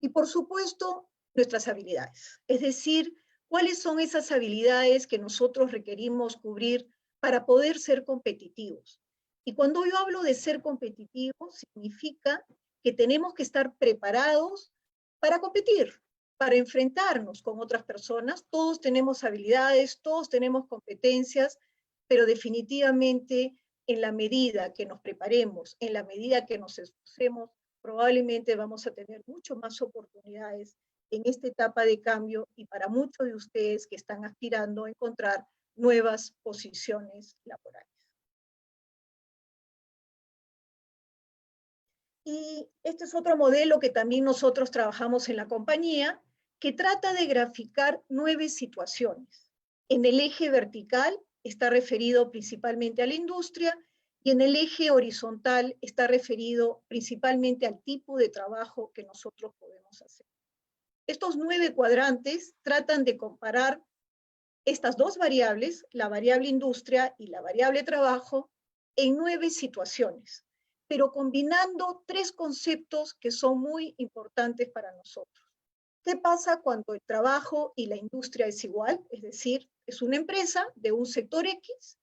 Y por supuesto, nuestras habilidades, es decir, cuáles son esas habilidades que nosotros requerimos cubrir para poder ser competitivos. Y cuando yo hablo de ser competitivos, significa que tenemos que estar preparados para competir, para enfrentarnos con otras personas. Todos tenemos habilidades, todos tenemos competencias, pero definitivamente en la medida que nos preparemos, en la medida que nos esforcemos, probablemente vamos a tener mucho más oportunidades en esta etapa de cambio y para muchos de ustedes que están aspirando a encontrar nuevas posiciones laborales. Y este es otro modelo que también nosotros trabajamos en la compañía, que trata de graficar 9 situaciones. En el eje vertical está referido principalmente a la industria y en el eje horizontal está referido principalmente al tipo de trabajo que nosotros podemos hacer. Estos 9 cuadrantes tratan de comparar estas dos variables, la variable industria y la variable trabajo, en 9 situaciones, pero combinando 3 conceptos que son muy importantes para nosotros. ¿Qué pasa cuando el trabajo y la industria es igual? Es decir, es una empresa de un sector X,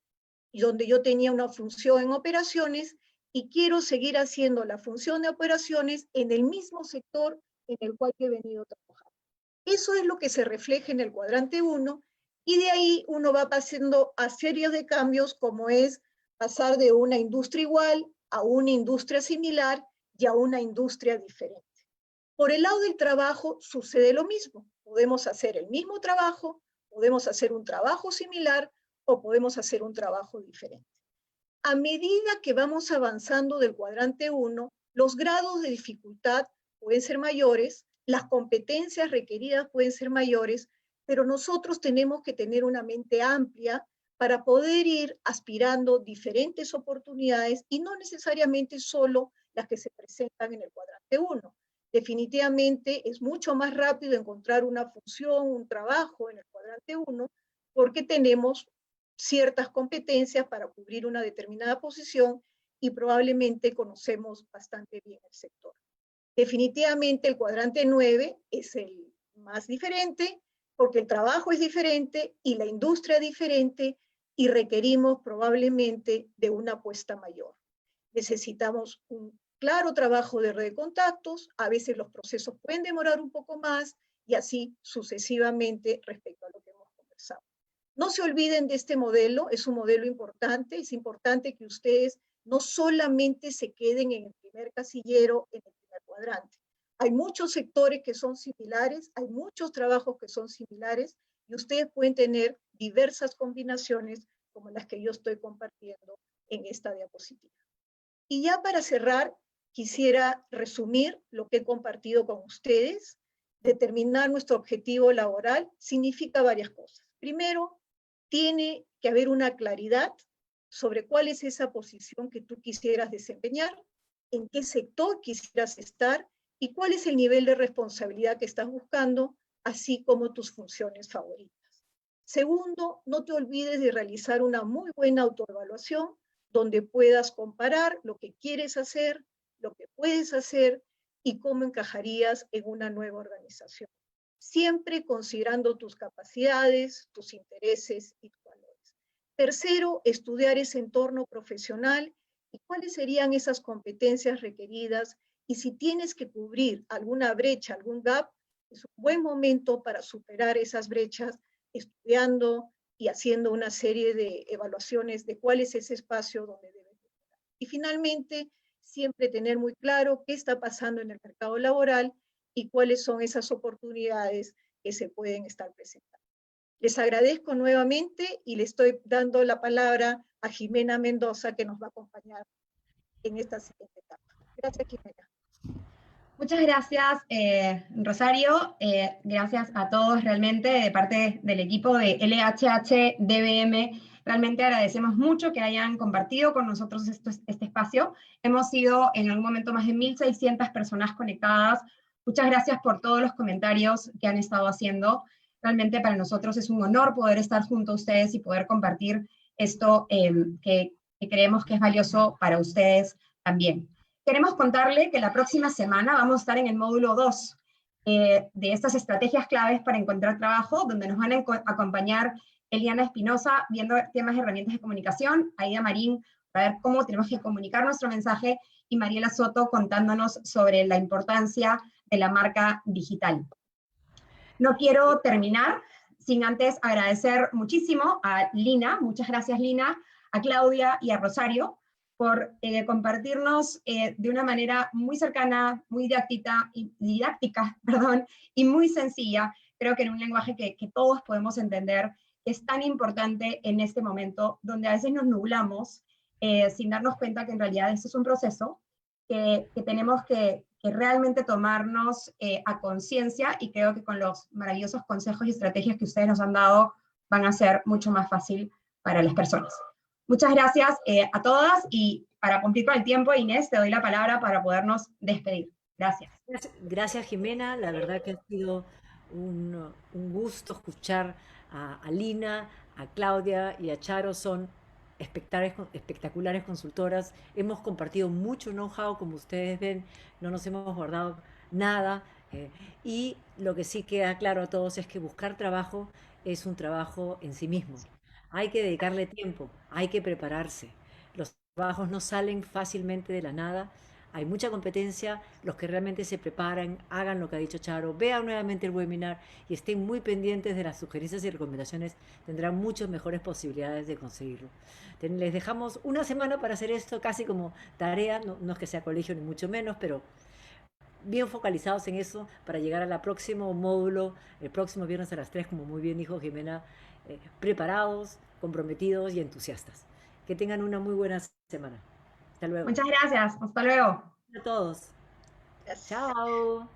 y donde yo tenía una función en operaciones y quiero seguir haciendo la función de operaciones en el mismo sector en el cual he venido trabajando. Eso es lo que se refleja en el cuadrante 1 y de ahí uno va pasando a series de cambios como es pasar de una industria igual a una industria similar y a una industria diferente. Por el lado del trabajo sucede lo mismo. Podemos hacer el mismo trabajo, podemos hacer un trabajo similar o podemos hacer un trabajo diferente. A medida que vamos avanzando del cuadrante 1, los grados de dificultad pueden ser mayores, las competencias requeridas pueden ser mayores, pero nosotros tenemos que tener una mente amplia para poder ir aspirando diferentes oportunidades y no necesariamente solo las que se presentan en el cuadrante 1. Definitivamente es mucho más rápido encontrar una función, un trabajo en el cuadrante 1, porque tenemos ciertas competencias para cubrir una determinada posición y probablemente conocemos bastante bien el sector. Definitivamente el cuadrante 9 es el más diferente porque el trabajo es diferente y la industria es diferente y requerimos probablemente de una apuesta mayor. Necesitamos un claro trabajo de red de contactos, a veces los procesos pueden demorar un poco más y así sucesivamente respecto a lo que hemos conversado. No se olviden de este modelo, es un modelo importante, es importante que ustedes no solamente se queden en el primer casillero, en el primer cuadrante. Hay muchos sectores que son similares, hay muchos trabajos que son similares y ustedes pueden tener diversas combinaciones como las que yo estoy compartiendo en esta diapositiva. Y ya para cerrar, quisiera resumir lo que he compartido con ustedes. Determinar nuestro objetivo laboral significa varias cosas. Primero, tiene que haber una claridad sobre cuál es esa posición que tú quisieras desempeñar, en qué sector quisieras estar y cuál es el nivel de responsabilidad que estás buscando, así como tus funciones favoritas. Segundo, no te olvides de realizar una muy buena autoevaluación donde puedas comparar lo que quieres hacer, lo que puedes hacer y cómo encajarías en una nueva organización. Siempre considerando tus capacidades, tus intereses y tus valores. Tercero, estudiar ese entorno profesional y cuáles serían esas competencias requeridas y si tienes que cubrir alguna brecha, algún gap, es un buen momento para superar esas brechas estudiando y haciendo una serie de evaluaciones de cuál es ese espacio donde debes estar. Y finalmente, siempre tener muy claro qué está pasando en el mercado laboral y cuáles son esas oportunidades que se pueden estar presentando. Les agradezco nuevamente y le estoy dando la palabra a Jimena Mendoza, que nos va a acompañar en esta siguiente etapa. Gracias, Jimena. Muchas gracias, Rosario. Gracias a todos realmente de parte del equipo de LHH DBM. Realmente agradecemos mucho que hayan compartido con nosotros este espacio. Hemos sido en algún momento más de 1.600 personas conectadas. Muchas gracias por todos los comentarios que han estado haciendo. Realmente para nosotros es un honor poder estar junto a ustedes y poder compartir esto que creemos que es valioso para ustedes también. Queremos contarle que la próxima semana vamos a estar en el módulo 2 de estas estrategias claves para encontrar trabajo, donde nos van a acompañar Eliana Espinosa viendo temas de herramientas de comunicación, Aida Marín para ver cómo tenemos que comunicar nuestro mensaje y Mariela Soto contándonos sobre la importancia de la marca digital. No quiero terminar sin antes agradecer muchísimo a Lina, muchas gracias Lina, a Claudia y a Rosario, por compartirnos de una manera muy cercana, muy didáctica, y muy sencilla, creo que en un lenguaje que todos podemos entender, es tan importante en este momento, donde a veces nos nublamos sin darnos cuenta que en realidad esto es un proceso que tenemos que realmente tomarnos a conciencia, y creo que con los maravillosos consejos y estrategias que ustedes nos han dado, van a ser mucho más fácil para las personas. Muchas gracias a todas, y para cumplir con el tiempo, Inés, te doy la palabra para podernos despedir. Gracias. Gracias, Jimena. La verdad que ha sido un gusto escuchar a Lina, a Claudia y a Charo. Son espectaculares consultoras. Hemos compartido mucho know-how, como ustedes ven, no nos hemos guardado nada. Y lo que sí queda claro a todos es que buscar trabajo es un trabajo en sí mismo. Hay que dedicarle tiempo, hay que prepararse. Los trabajos no salen fácilmente de la nada. Hay mucha competencia. Los que realmente se preparan, hagan lo que ha dicho Charo, vean nuevamente el webinar y estén muy pendientes de las sugerencias y recomendaciones, tendrán muchas mejores posibilidades de conseguirlo. Les dejamos una semana para hacer esto, casi como tarea, no es que sea colegio ni mucho menos, pero bien focalizados en eso para llegar al próximo módulo, el próximo viernes a las 3, como muy bien dijo Jimena, preparados, comprometidos y entusiastas. Que tengan una muy buena semana. Hasta luego. Muchas gracias. Hasta luego. A todos. Gracias. Chao.